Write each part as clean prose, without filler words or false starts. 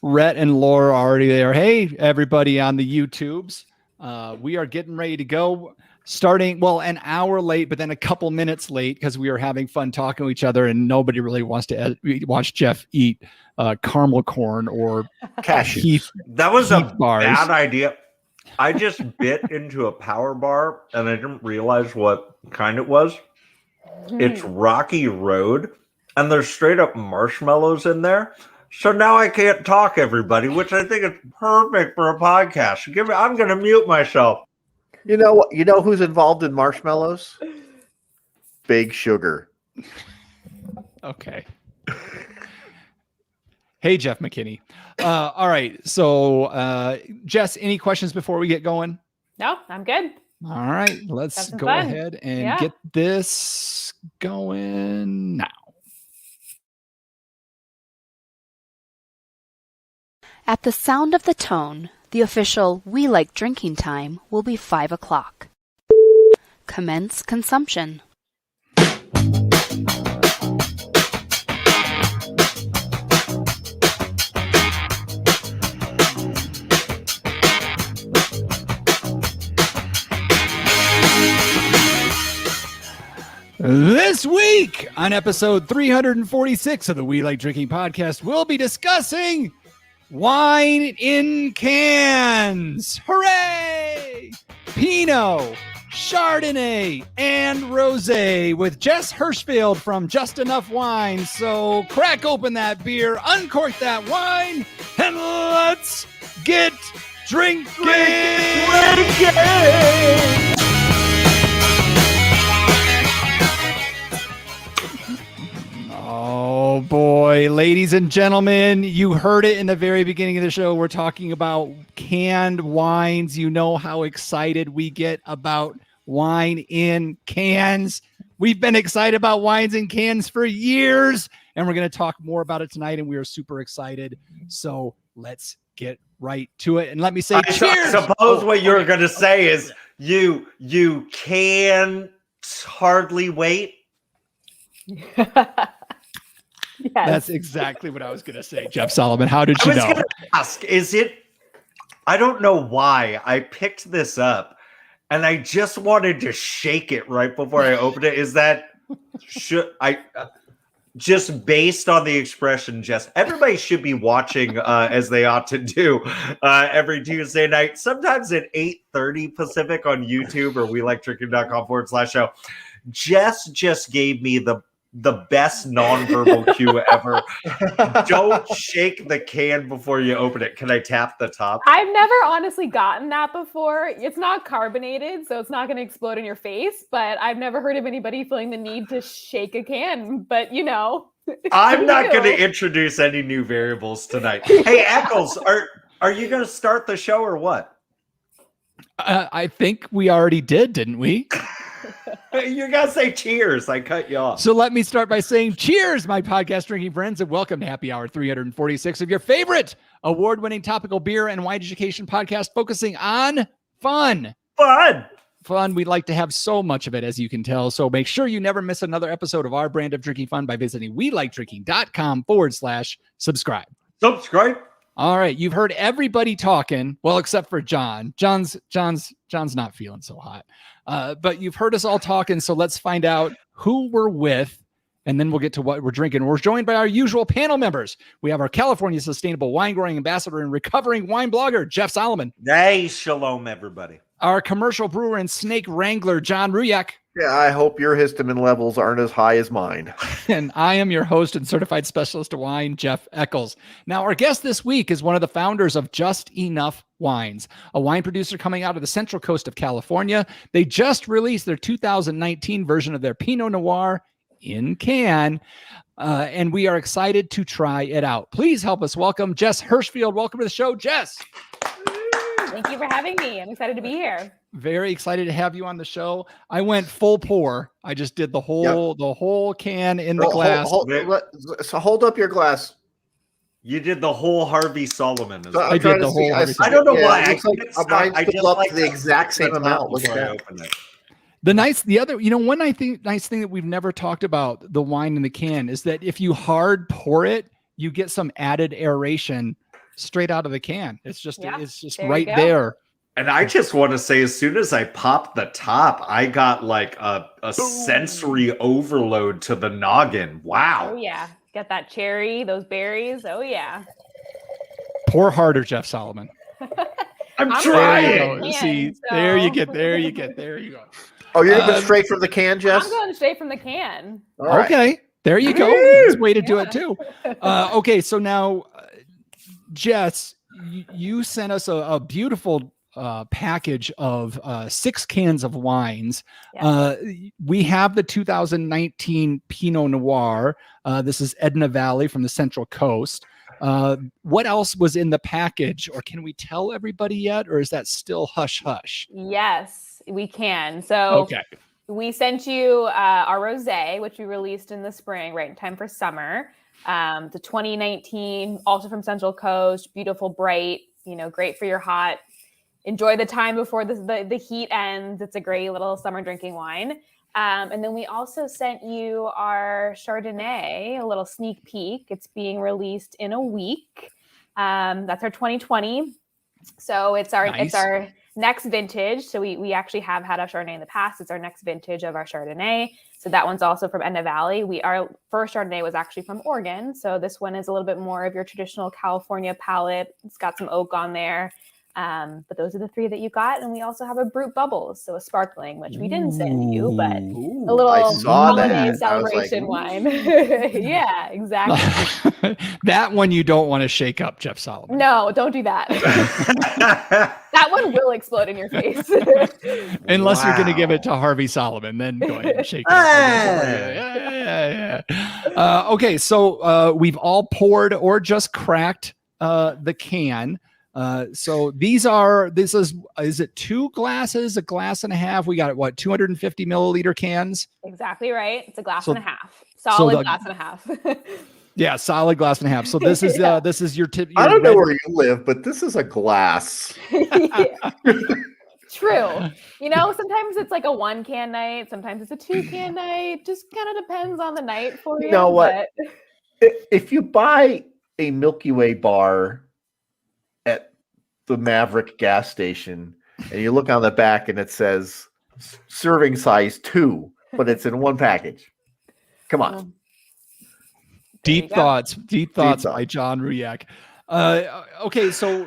Rhett and Laura are already there. Hey, everybody on the YouTubes. We are getting ready to go. Starting, an hour late, but then a couple minutes late because we are having fun talking to each other, and nobody really wants to watch Jeff eat caramel corn or cashews. That was a bad idea. I just bit into a power bar, and I didn't realize what kind it was. It's Rocky Road, and there's straight up marshmallows in there. So now I can't talk, everybody, which I think is perfect for a podcast. I'm going to mute myself. You know who's involved in marshmallows? Big Sugar. Okay. Hey, Jeff McKinney. All right. So, Jess, any questions before we get going? No, I'm good. All right. Let's go ahead and get this going now. At the sound of the tone, the official "We Like Drinking" time will be 5 o'clock. Commence consumption. This week on episode 346 of the We Like Drinking podcast, we'll be discussing wine in cans. Hooray! Pinot, Chardonnay, and Rosé with Jess Hirschfield from Just Enough Wine. So crack open that beer, uncork that wine, and let's get drinking! Oh boy, ladies and gentlemen, you heard it in the very beginning of the show. We're talking about canned wines. You know how excited we get about wine in cans. We've been excited about wines in cans for years, and we're going to talk more about it tonight, and we are super excited. So let's get right to it. And let me say cheers. I suppose what you're going to say is you can hardly wait. Yes. That's exactly what I was going to say, Jeff Solomon. How did you know? I was going to ask, I don't know why I picked this up, and I just wanted to shake it right before I opened it. Is that, just based on the expression, Jess, everybody should be watching as they ought to do every Tuesday night, sometimes at 8:30 Pacific on YouTube or welikedrinking.com/show. Jess just gave me the best nonverbal cue ever. Don't shake the can before you open it. Can I tap the top? I've never honestly gotten that before. It's not carbonated, so it's not going to explode in your face, but I've never heard of anybody feeling the need to shake a can. But, I'm not going to introduce any new variables tonight. Hey, Eccles, are you going to start the show or what? I think we already did, didn't we? You gotta say cheers. I cut you off. So let me start by saying cheers, my podcast drinking friends, and welcome to Happy Hour 346 of your favorite award-winning topical beer and wine education podcast focusing on fun. Fun. We'd like to have so much of it, as you can tell. So make sure you never miss another episode of our brand of drinking fun by visiting welikeDrinking.com/subscribe. Subscribe. All right, you've heard everybody talking, well, except for John. John's not feeling so hot. But you've heard us all talking, so let's find out who we're with, and then we'll get to what we're drinking. We're joined by our usual panel members. We have our California Sustainable Wine Growing Ambassador and recovering wine blogger, Jeff Solomon. Hey, shalom, everybody. Our commercial brewer and snake wrangler, John Ruyak. Yeah, I hope your histamine levels aren't as high as mine. And I am your host and certified specialist of wine, Jeff Eccles. Now, our guest this week is one of the founders of Just Enough Wines, a wine producer coming out of the central coast of California. They just released their 2019 version of their Pinot Noir in can, and we are excited to try it out. Please help us welcome Jess Hirschfield. Welcome to the show, Jess. Thank you for having me. I'm excited to be here. Very excited to have you on the show. I went full pour. I just did the whole can in the glass. So hold up your glass. You did the whole Harvey Solomon. I did the whole. I don't know why. I just up the exact same amount. Look at that. One nice thing that we've never talked about the wine in the can is that if you hard pour it, you get some added aeration straight out of the can. It's just Yeah, there you right go. there. And I just want to say, as soon as I popped the top, I got like a sensory overload to the noggin. Wow. Oh yeah, get that cherry, those berries. Oh yeah. Pour harder, Jeff Solomon. I'm I'm trying. There you go. Can, See, so- there you get. There you go. Oh, you're going straight from the can, Jess? I'm going straight from the can. All right. Okay, there you go. That's a way to do it too. Okay, so now, Jess, you sent us a beautiful package of 6 cans of wines. Yeah. We have the 2019 Pinot Noir. This is Edna Valley from the Central Coast. What else was in the package, or can we tell everybody yet, or is that still hush hush? Yes, we can. So Okay. we sent you our rosé, which we released in the spring, right in time for summer. The 2019, also from Central Coast, beautiful, bright, great for your hot. Enjoy the time before the heat ends. It's a great little summer drinking wine. And then we also sent you our Chardonnay, a little sneak peek. It's being released in a week. That's our 2020. So it's our next vintage. So we actually have had a Chardonnay in the past. It's our next vintage of our Chardonnay. So that one's also from Edna Valley. Our first Chardonnay was actually from Oregon. So this one is a little bit more of your traditional California palate. It's got some oak on there. But those are the 3 that you got. And we also have a Brut Bubbles, so a sparkling, which we didn't send you, but a little holiday celebration wine. Yeah, exactly. That one you don't want to shake up, Jeff Solomon. No, don't do that. That one will explode in your face. Unless you're going to give it to Harvey Solomon, then go ahead and shake it up. Yeah. Okay, so we've all poured or just cracked the can. So is it 2 glasses, a glass and a half? We got 250 milliliter cans? Exactly right. It's a glass and a half. glass and a half. Yeah, solid glass and a half. So this is this is your tip. I don't know where you live, but this is a glass. True. Sometimes it's like a 1 can night. Sometimes it's a 2 can night. Just kind of depends on the night for you. You know what? If you buy a Milky Way bar at the Maverick gas station and you look on the back and it says serving size 2, but it's in 1 package. Come on. Deep thoughts by John Ruyak. Okay, so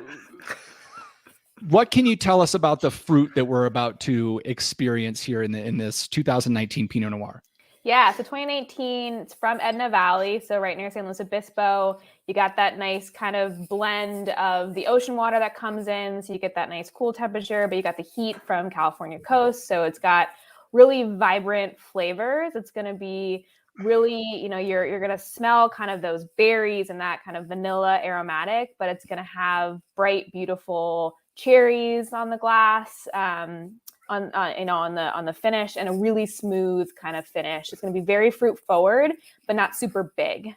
what can you tell us about the fruit that we're about to experience here in this 2019 Pinot Noir? Yeah, so 2019, it's from Edna Valley, so right near San Luis Obispo. You got that nice kind of blend of the ocean water that comes in, so you get that nice cool temperature, but you got the heat from California coast, so it's got really vibrant flavors. It's going to be really, you're going to smell kind of those berries and that kind of vanilla aromatic, but it's going to have bright, beautiful cherries on the glass. On the finish, and a really smooth kind of finish. It's going to be very fruit forward, but not super big.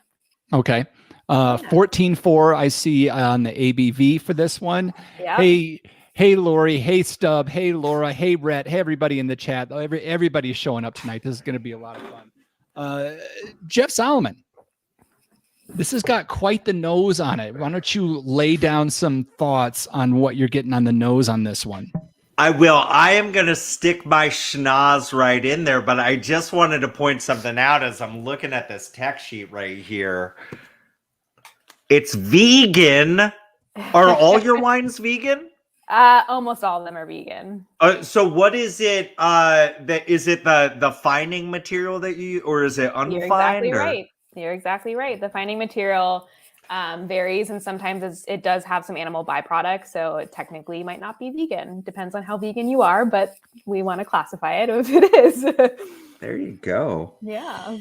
Okay. 14.4 I see on the ABV for this one. Yeah. Hey, Lori. Hey, Stubb. Hey, Laura. Hey, Brett. Hey, everybody in the chat. Everybody's showing up tonight. This is going to be a lot of fun. Jeff Solomon, this has got quite the nose on it. Why don't you lay down some thoughts on what you're getting on the nose on this one? I will. I am going to stick my schnoz right in there, but I just wanted to point something out as I'm looking at this text sheet right here. It's vegan. Are all your wines vegan? Almost all of them are vegan. So what is it? Is it the fining material that you, or is it unfined? You're exactly right. You're exactly right. The fining material varies, and sometimes it does have some animal byproducts, so it technically might not be vegan. Depends on how vegan you are, but we want to classify it if it is. There you go. Yeah.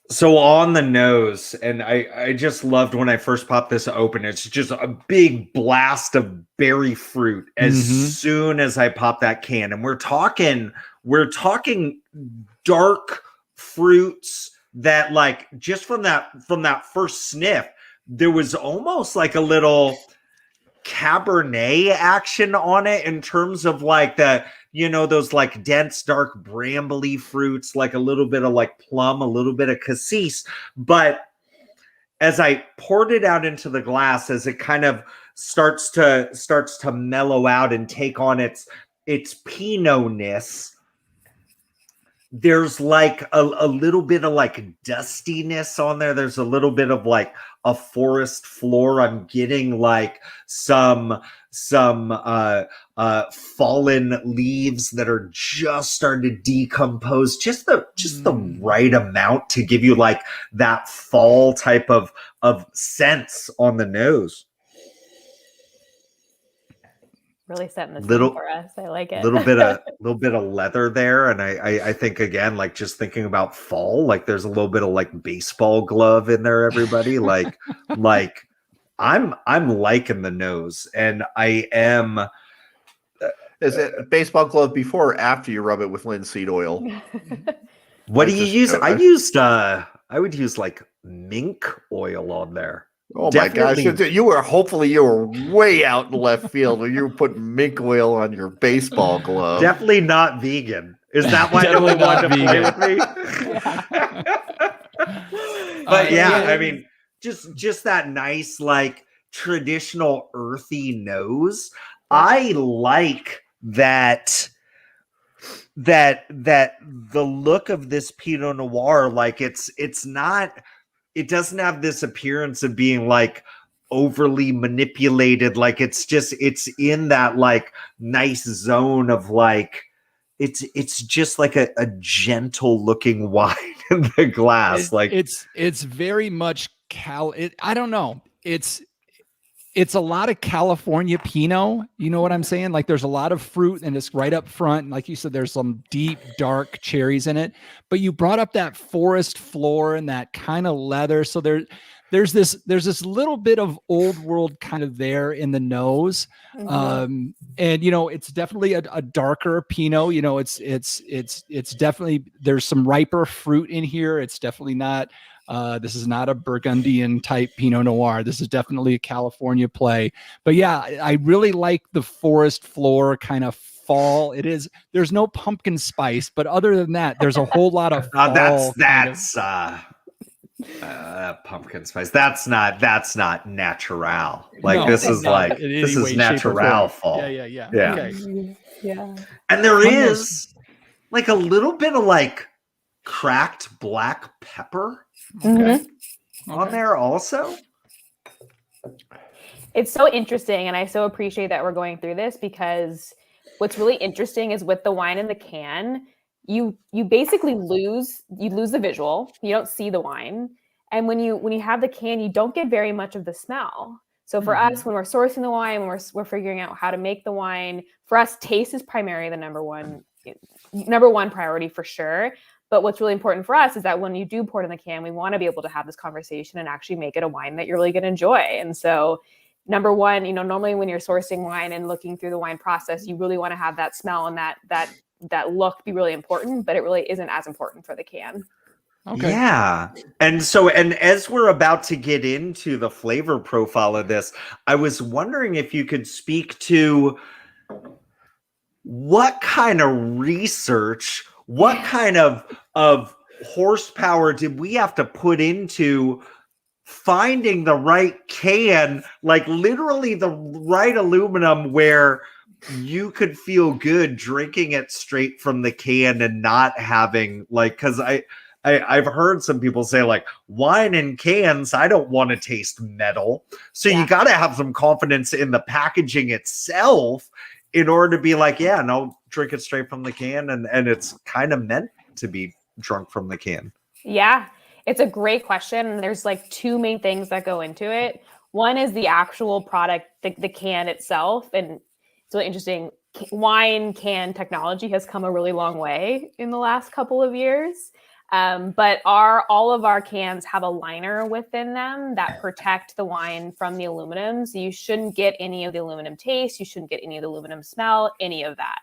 So on the nose, and I just loved when I first popped this open, it's just a big blast of berry fruit as soon as I pop that can. And we're talking dark fruits that, like, just from that first sniff, there was almost like a little Cabernet action on it in terms of like those like dense, dark, brambly fruits, like a little bit of like plum, a little bit of cassis. But as I poured it out into the glass, as it kind of starts to mellow out and take on its Pinot-ness, there's like a little bit of like dustiness on there. There's a little bit of like a forest floor. I'm getting like some fallen leaves that are just starting to decompose. Just the right amount to give you like that fall type of sense on the nose. Really setting the Little- scene for us. I like it. little bit of leather there, and I think again, like just thinking about fall, like there's a little bit of like baseball glove in there, everybody. like I'm liking the nose, and I am. Is it a baseball glove before or after you rub it with linseed oil? What do I you just- use? I- I would use like mink oil on there. Oh Definitely. my gosh! You were way out in left field when you were putting mink oil on your baseball glove. Definitely not vegan. Is that why no Definitely one wanted not to play with me? But yeah, I mean, just that nice, like traditional earthy nose. I like that the look of this Pinot Noir, like it's not, it doesn't have this appearance of being like overly manipulated. Like it's in that like nice zone of like, it's just like a gentle looking wine in the glass. It's very much I don't know. It's a lot of California Pinot. You know what I'm saying? Like there's a lot of fruit and it's right up front. Like you said, there's some deep, dark cherries in it, but you brought up that forest floor and that kind of leather. So there's this little bit of old world kind of there in the nose. Mhm. And it's definitely a darker Pinot. It's definitely, there's some riper fruit in here. It's definitely not, this is not a Burgundian type Pinot Noir. This is definitely a California play. But yeah, I really like the forest floor kind of fall. There's no pumpkin spice, but other than that, there's a whole lot of fall. That's pumpkin spice. That's not natural. Like No, this it's is not like in any this way, is shape, or natural form. fall. Yeah. Yeah. Okay. Yeah. And there One is like a little bit of like cracked black pepper Okay. on there also. It's so interesting, and I so appreciate that we're going through this, because what's really interesting is with the wine in the can, you basically lose the visual. You don't see the wine, and when you have the can, you don't get very much of the smell. So for us, when we're sourcing the wine, when we're figuring out how to make the wine, for us, taste is primarily the number one priority for sure. But what's really important for us is that when you do pour it in the can, we want to be able to have this conversation and actually make it a wine that you're really going to enjoy. And so number one, normally when you're sourcing wine and looking through the wine process, you really want to have that smell and that look be really important, but it really isn't as important for the can. Okay. Yeah. And as we're about to get into the flavor profile of this, I was wondering if you could speak to what kind of research, what kind of horsepower did we have to put into finding the right can, like literally the right aluminum where you could feel good drinking it straight from the can and not having because I've heard some people say like wine in cans, I don't want to taste metal. So you got to have some confidence in the packaging itself in order to be like, yeah, no, drink it straight from the can. And it's kind of meant to be drunk from the can. Yeah, it's a great question. There's like two main things that go into it. One is the actual product, the can itself. And it's really interesting. Wine can technology has come a really long way in the last couple of years. But all of our cans have a liner within them that protect the wine from the aluminum. So you shouldn't get any of the aluminum taste. You shouldn't get any of the aluminum smell, any of that.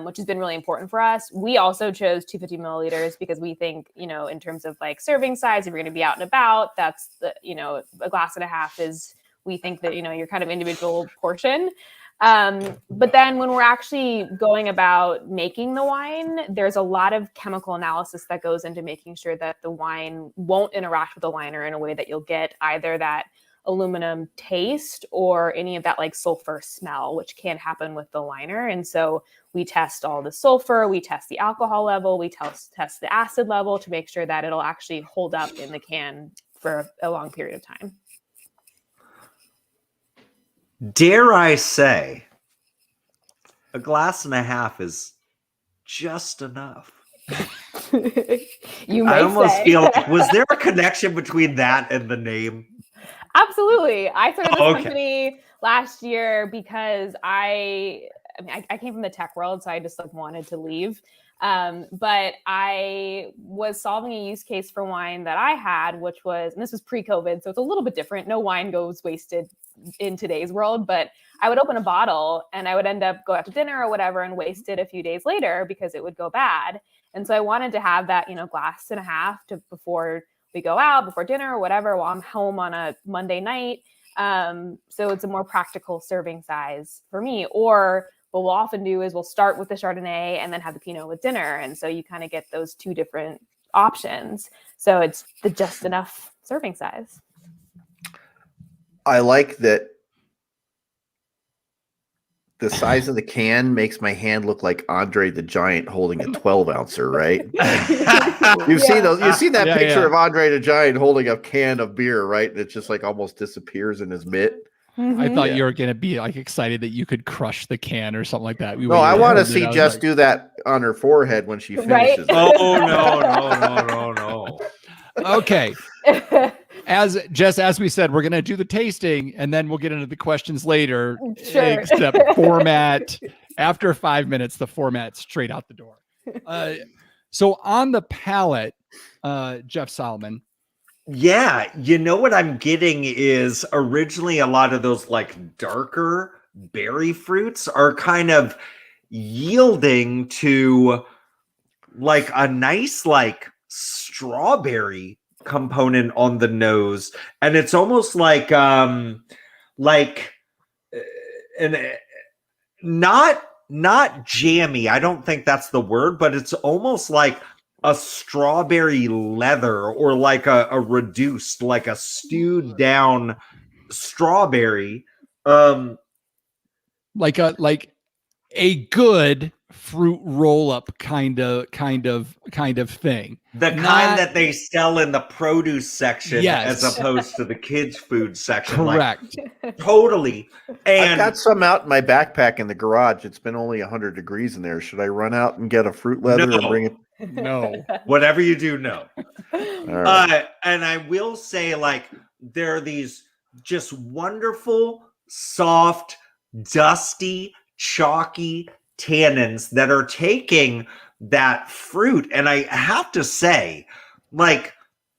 Which has been really important for us. We also chose 250 milliliters because we think, in terms of like serving size, if you're going to be out and about, that's a glass and a half is, we think that, your kind of individual portion. But then when we're actually going about making the wine, there's a lot of chemical analysis that goes into making sure that the wine won't interact with the liner in a way that you'll get either that aluminum taste or any of that like sulfur smell, which can happen with the liner. And so we test all the sulfur, we test the alcohol level, we test the acid level to make sure that it'll actually hold up in the can for a long period of time. Dare I say, a glass and a half is just enough. You may I almost say. feel like, was there a connection between that and the name? Absolutely. I started this Oh, okay. company last year because I came from the tech world, so I just like wanted to leave. But I was solving a use case for wine that I had, which was, and this was pre-COVID, so it's a little bit different. No wine goes wasted in today's world, but I would open a bottle and I would end up go out to dinner or whatever and waste it a few days later because it would go bad. And so I wanted to have that, glass and a half before we go out, before dinner or whatever, while I'm home on a Monday night. So it's a more practical serving size for me. Or what we'll often do is we'll start with the Chardonnay and then have the Pinot with dinner. And so you kind of get those two different options. So it's the just enough serving size. I like that the size of the can makes my hand look like Andre the Giant holding a 12-ouncer, right? You've seen those. You've seen that picture of Andre the Giant holding a can of beer, right? And it just like almost disappears in his mitt. Mm-hmm. I thought you were going to be like excited that you could crush the can or something like that. No, I want to see Jess do that on her forehead when she finishes. Right? Oh, no. Okay. As Jess, as we said, we're going to do the tasting and then we'll get into the questions later. Sure. Except format, after 5 minutes, the format's straight out the door. So on the palate, Jeff Solomon. Yeah, what I'm getting is originally a lot of those like darker berry fruits are kind of yielding to like a nice like strawberry component on the nose, and it's almost like not jammy. I don't think that's the word, but it's almost like a strawberry leather or like a reduced, like a stewed down strawberry. Like a good fruit roll up kind of thing. The kind that they sell in the produce section, yes, as opposed to the kids' food section. Correct. Like, totally. And I've got some out in my backpack in the garage. It's been only 100 degrees in there. Should I run out and get a fruit leather and bring it? No. Whatever you do, no. All right. And I will say, like, there are these just wonderful, soft, dusty, chalky tannins that are taking that fruit. And I have to say, like,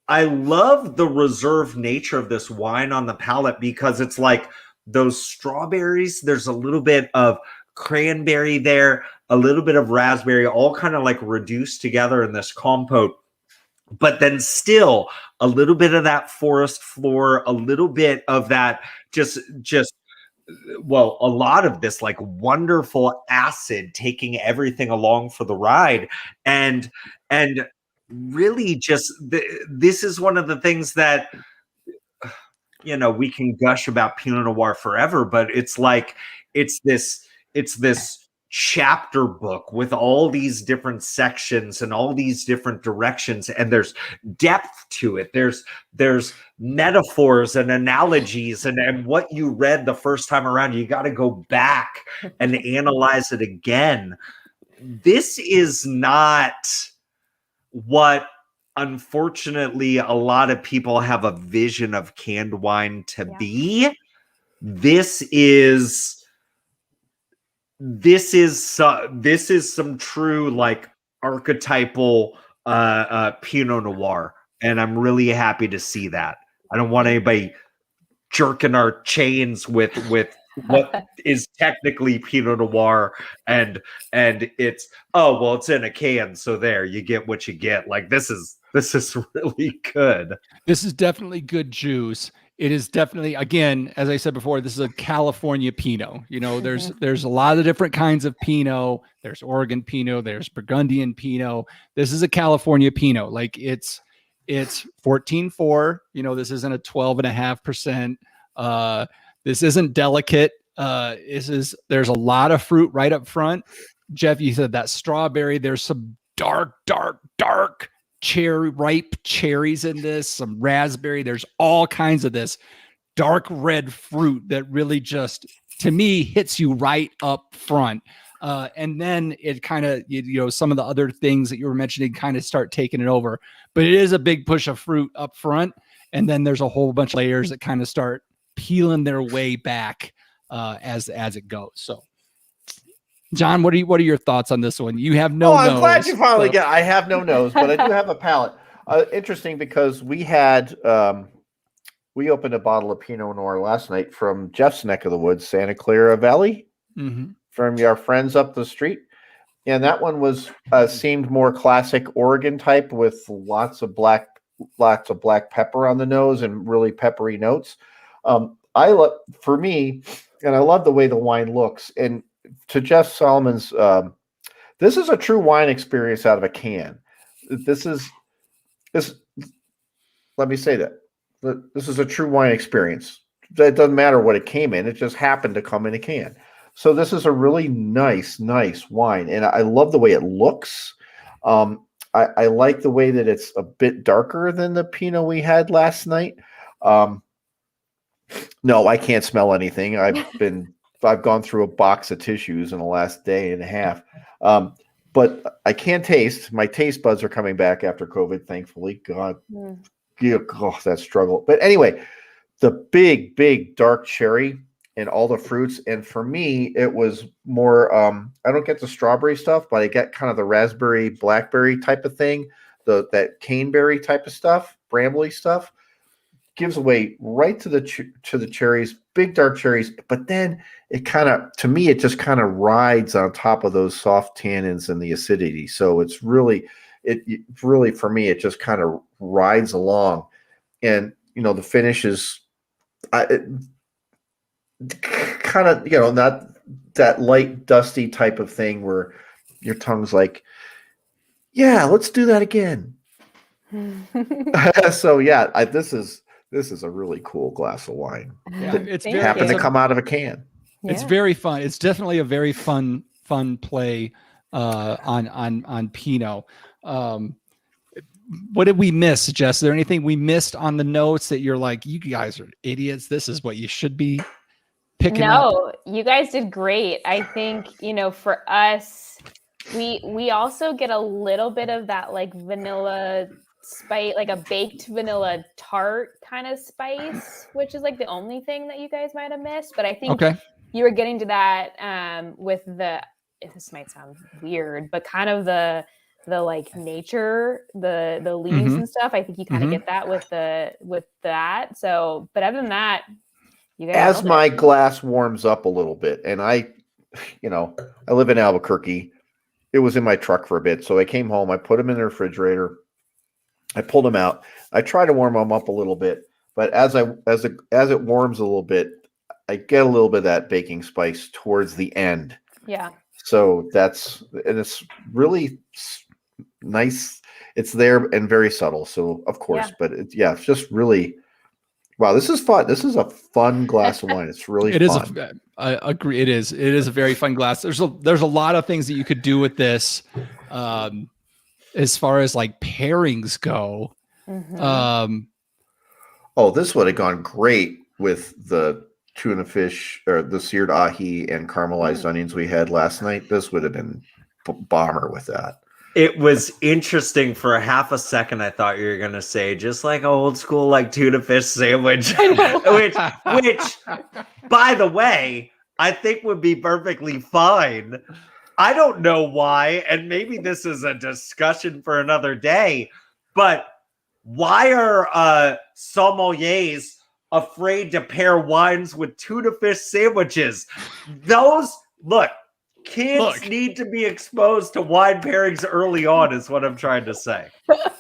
I love the reserved nature of this wine on the palate because it's like those strawberries. There's a little bit of cranberry there, a little bit of raspberry, all kind of like reduced together in this compote. But then still a little bit of that forest floor, a little bit of that well, a lot of this like wonderful acid taking everything along for the ride. And really just this is one of the things that, we can gush about Pinot Noir forever, but it's like, it's this chapter book with all these different sections and all these different directions, and there's depth to it. There's metaphors and analogies, and what you read the first time around, you got to go back and analyze it again. This is not what, unfortunately, a lot of people have a vision of canned wine to be. This is some true like archetypal Pinot Noir, and I'm really happy to see that. I don't want anybody jerking our chains with what is technically Pinot Noir, and it's it's in a can, so there you get what you get. Like this is really good. This is definitely good juice. It is definitely, again, as I said before, this is a California Pinot. You know, there's a lot of different kinds of Pinot. There's Oregon Pinot, there's Burgundian Pinot. This is a California Pinot. Like it's 14.4. You know, this isn't a 12.5%. This isn't delicate. There's a lot of fruit right up front. Jeff, you said that strawberry. There's some dark ripe cherries in this, some raspberry. There's all kinds of this dark red fruit that really just, to me, hits you right up front. And then it kind of, some of the other things that you were mentioning kind of start taking it over. But it is a big push of fruit up front. And then there's a whole bunch of layers that kind of start peeling their way back as it goes. So, John, what are your thoughts on this one? You have no nose. I'm glad you finally get. I have no nose, but I do have a palate. Interesting because we opened a bottle of Pinot Noir last night from Jeff's neck of the woods, Santa Clara Valley, from our friends up the street, and that one was seemed more classic Oregon type with lots of black pepper on the nose and really peppery notes. For me, and I love the way the wine looks. And to Jeff Solomon's, this is a true wine experience out of a can. This. Let me say that. This is a true wine experience. It doesn't matter what it came in. It just happened to come in a can. So this is a really nice wine. And I love the way it looks. I like the way that it's a bit darker than the Pinot we had last night. No, I can't smell anything. I've gone through a box of tissues in the last day and a half. But I can taste. My taste buds are coming back after COVID, thankfully. God, that struggle. But anyway, the big dark cherry and all the fruits. And for me, it was more, I don't get the strawberry stuff, but I get kind of the raspberry, blackberry type of thing, that caneberry type of stuff, brambly stuff. Gives away right to the cherries, big dark cherries, but then it just kind of rides on top of those soft tannins and the acidity. So it's really for me, it just kind of rides along, and the finish is kind of not that light dusty type of thing where your tongue's like, yeah, let's do that again. So yeah, this is a really cool glass of wine. Yeah, it happened to come out of a can. Yeah. It's very fun. It's definitely a very fun play on Pinot. What did we miss, Jess? Is there anything we missed on the notes that you're like, you guys are idiots? This is what you should be picking up? No, you guys did great. I think, for us, we also get a little bit of that like vanilla spice, like a baked vanilla tart kind of spice, which is like the only thing that you guys might have missed. But I think you were getting to that with this might sound weird, but kind of the like nature, the leaves and stuff. I think you kind of get that with that. So, but other than that, you guys as my glass warms up a little bit, and I live in Albuquerque. It was in my truck for a bit, so I came home. I put them in the refrigerator. I pulled them out. I try to warm them up a little bit, but as it warms a little bit, I get a little bit of that baking spice towards the end. Yeah. So it's really nice. It's there and very subtle. So of course, but it's just really, wow, this is fun. This is a fun glass of wine. It's really fun. I agree. It is a very fun glass. There's a lot of things that you could do with this. As far as like pairings go. This would have gone great with the tuna fish or the seared ahi and caramelized onions we had last night. This would have been bomber with that. It was interesting for a half a second. I thought you were going to say just like old school, like tuna fish sandwich, which, by the way, I think would be perfectly fine. I don't know why, and maybe this is a discussion for another day, but why are sommeliers afraid to pair wines with tuna fish sandwiches? Kids need to be exposed to wine pairings early on, is what I'm trying to say.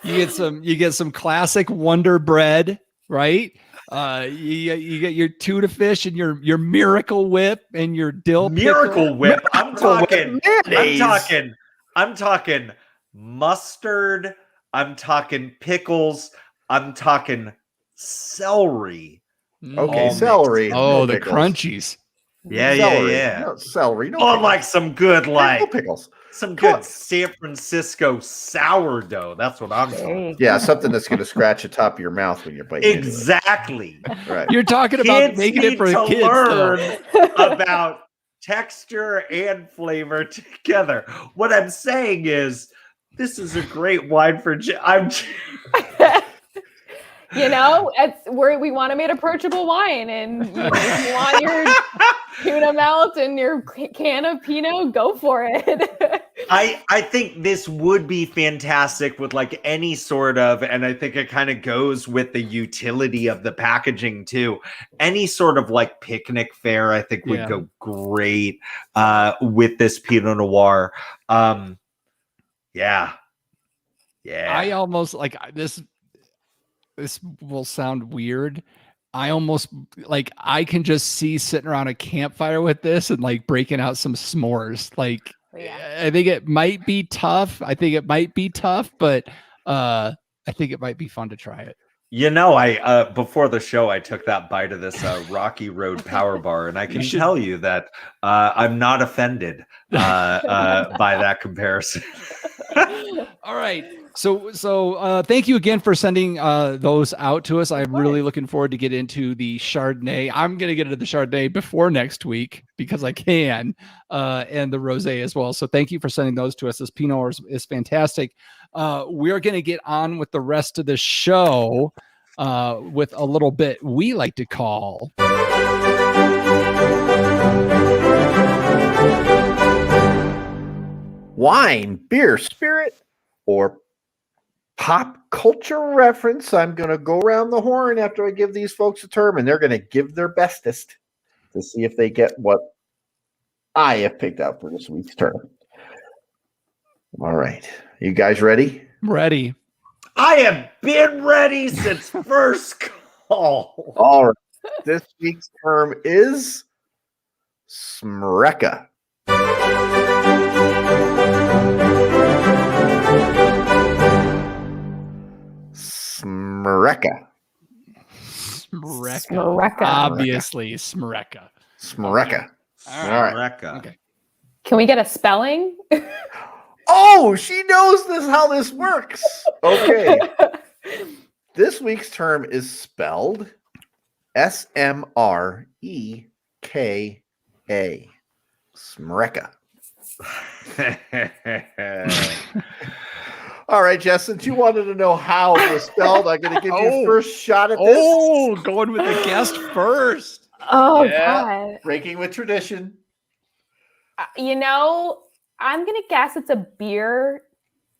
You get some classic Wonder Bread, right? You get your tuna fish and your Miracle Whip and your dill Miracle pickle. Whip. I'm talking Mayonnaise. I'm talking mustard. I'm talking pickles. I'm talking celery. Okay, All celery. mixed. and Oh, no the pickles. crunchies. Yeah, Celery. yeah. No, celery. No Oh, pickles. like some good, No like pickles. some Come good on. San Francisco sourdough. That's what I'm There talking. you Yeah, go. something that's going to scratch the top of your mouth when you're biting Exactly. into it. Right. You're talking about Kids making it need for the to kids, though. learn about texture and flavor together. What I'm saying is, this is a great wine for. We want to make approachable wine, and if you want your tuna melt and your can of Pinot, go for it. I think this would be fantastic with like any sort of, and I think it kind of goes with the utility of the packaging too. Any sort of like picnic fare, I think would Yeah. go great with this Pinot Noir. Yeah. I almost like this. This will sound weird. I almost like I can just see sitting around a campfire with this and like breaking out some s'mores. Like, Yeah. I think it might be tough. But I think it might be fun to try it. You know, I before the show, I took that bite of this Rocky Road Power Bar, and I can tell you that I'm not offended by that comparison. All right. So thank you again for sending those out to us. I'm really looking forward to get into the Chardonnay. I'm going to get into the Chardonnay before next week because I can, and the Rosé as well. So thank you for sending those to us. This Pinot is fantastic. We're going to get on with the rest of the show with a little bit we like to call Wine, beer, spirit, or pop culture reference. I'm going to go around the horn after I give these folks a term, and they're going to give their bestest to see if they get what I have picked out for this week's term. All right. You guys ready? Ready. I have been ready since first call. All right. This week's term is Smreka. Smreka. Smreka. Obviously, Smreka. Smreka. All right. Recca. Okay. Can we get a spelling? Oh, she knows how this works. Okay. This week's term is spelled Smreka. Smreka. All right, Jess, since you wanted to know how it was spelled, I'm going to give you first shot at this. Oh, going with the guest first. Oh, Yeah. God. Breaking with tradition. I'm going to guess it's a beer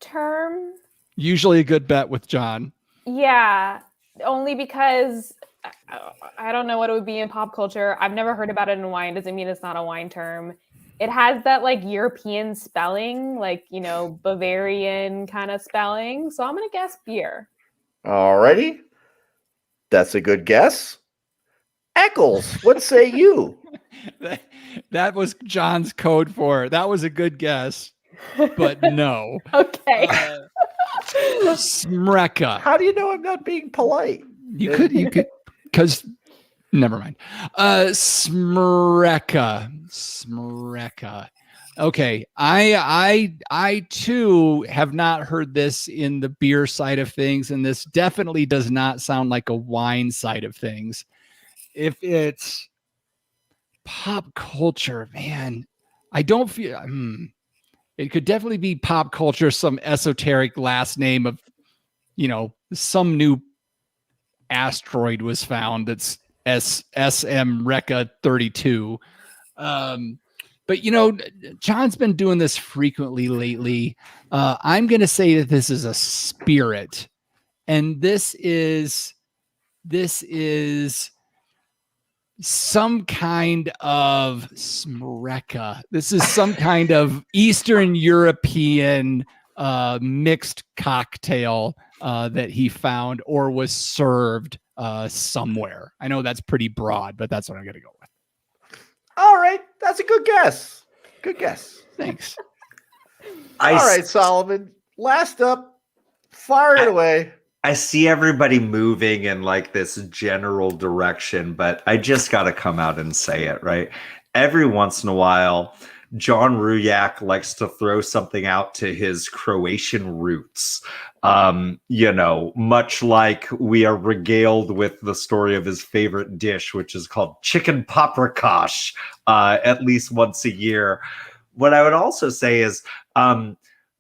term. Usually a good bet with John. Yeah, only because I don't know what it would be in pop culture. I've never heard about it in wine. Doesn't mean it's not a wine term. It has that like European spelling, like, Bavarian kind of spelling. So I'm going to guess beer. All righty. That's a good guess. Eccles, what say you? That was John's code for it. That was a good guess, but no. Okay. Smreka. How do you know I'm not being polite? You could, because never mind. Smreka. Okay. I too have not heard this in the beer side of things, and this definitely does not sound like a wine side of things. If it's pop culture, man, I don't feel it could definitely be pop culture, some esoteric last name of, some new asteroid was found that's SM Rekka 32. But John's been doing this frequently lately. I'm going to say that this is a spirit, and this is some kind of Smreka. This is some kind of Eastern European mixed cocktail that he found or was served somewhere. I know that's pretty broad, but that's what I'm going to go with. All right. That's a good guess. Good guess. Thanks. All right, Solomon. Last up, fire it away. I see everybody moving in like this general direction, but I just got to come out and say it, right? Every once in a while, John Ruyak likes to throw something out to his Croatian roots. Much like we are regaled with the story of his favorite dish, which is called chicken paprikash, at least once a year. What I would also say is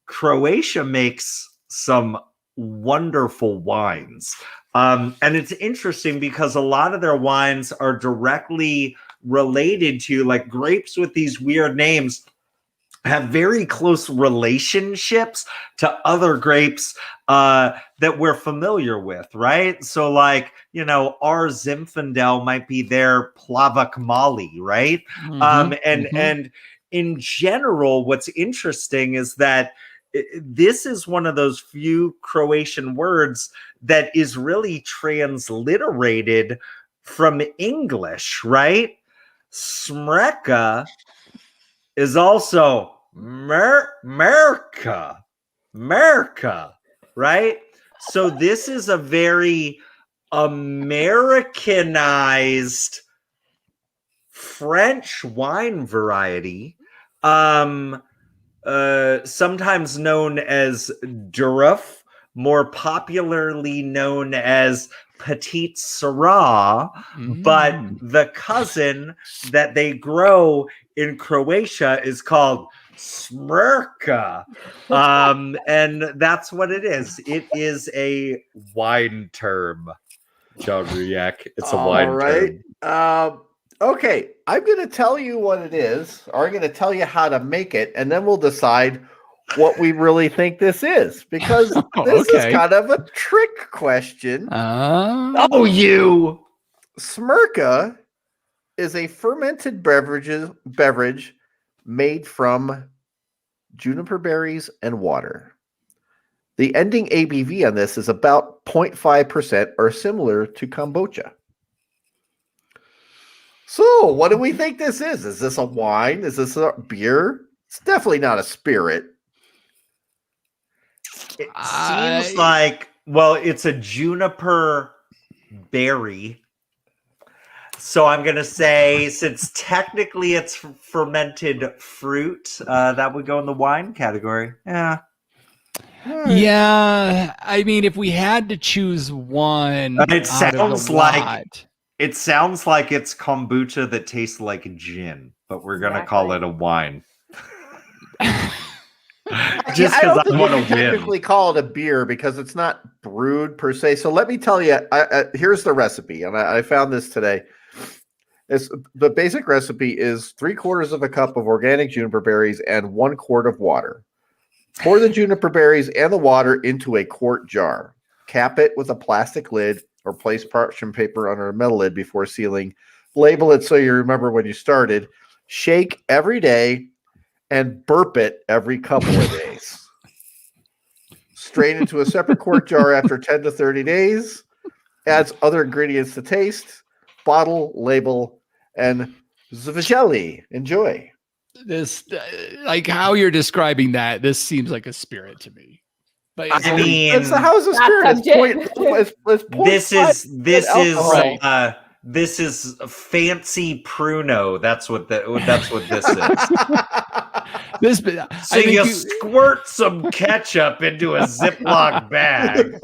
Croatia makes some wonderful wines. And it's interesting because a lot of their wines are directly related to, like, grapes with these weird names have very close relationships to other grapes that we're familiar with, right? So, like, our Zinfandel might be their Plavak Mali, right? And in general, what's interesting is that this is one of those few Croatian words that is really transliterated from English, right? Smreka is also Merca, right? So this is a very Americanized French wine variety, sometimes known as Duruf, more popularly known as Petite Syrah, but the cousin that they grow in Croatia is called Smreka. And that's what it is. It is a wine term, John Ruyak. It's a wine term. Okay, I'm going to tell you what it is, or I'm going to tell you how to make it, and then we'll decide what we really think this is, because this is kind of a trick question. Smreka is a fermented beverage made from juniper berries and water. The ending ABV on this is about 0.5% or similar to kombucha. So, what do we think this is? Is this a wine? Is this a beer? It's definitely not a spirit. It seems like, well, it's a juniper berry. So I'm going to say, since technically it's fermented fruit, that would go in the wine category. Yeah. Yeah. I mean, if we had to choose one, it sounds like it's kombucha that tastes like gin, but we're going to call it a wine. Just because I want to technically call it a beer because it's not brewed per se. So let me tell you, here's the recipe, and I found this today. The basic recipe is 3/4 of a cup of organic juniper berries and 1 quart of water. Pour the juniper berries and the water into a quart jar. Cap it with a plastic lid or place parchment paper under a metal lid before sealing. Label it so you remember when you started. Shake every day and burp it every couple of days. Strain into a separate quart jar after 10 to 30 days. Adds other ingredients to taste. Bottle, label, and zvijeli. Enjoy. This, like how you're describing that, this seems like a spirit to me. But I mean, it's the house of spirit. This is fancy Pruno. That's what this is. So you squirt some ketchup into a Ziploc bag.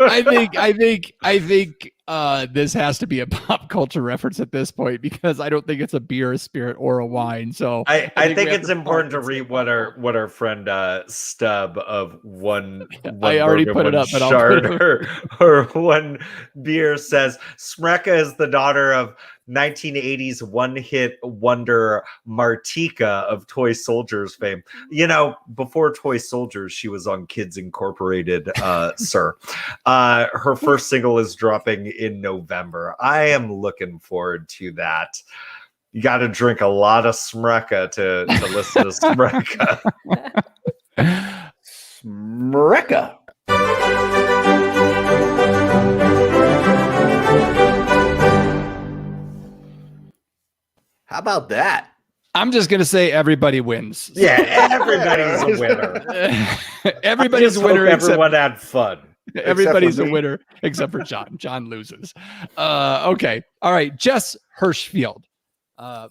I think this has to be a pop culture reference at this point because I don't think it's a beer, a spirit, or a wine. So I think it's important to read what our friend Stub of one I already put it up, but shard or one beer says. Smreka is the daughter of 1980s one-hit wonder Martika of Toy Soldiers fame. Before Toy Soldiers, she was on Kids Incorporated, sir. Her first single is dropping in November. I am looking forward to that. You got to drink a lot of Smreka to listen to Smreka. Smreka. How about that? I'm just going to say everybody wins. Yeah, everybody's a winner. Everybody's a Hope winner. everyone had fun. Everybody's a me. winner except for John. John loses. Okay. All right. Jess Hirschfield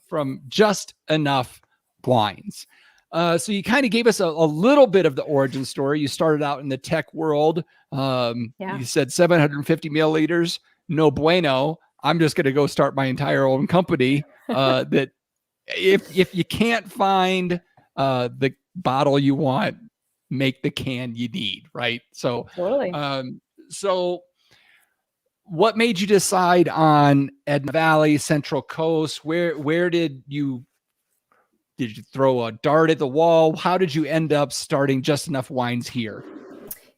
from Just Enough Wines. So you kind of gave us a little bit of the origin story. You started out in the tech world. You said 750 milliliters. No bueno. I'm just going to go start my entire own company. That if you can't find the bottle you want, make the can you need, right? So Totally. So what made you decide on Edna Valley, Central Coast? Where did you throw a dart at the wall? How did you end up starting Just Enough Wines here?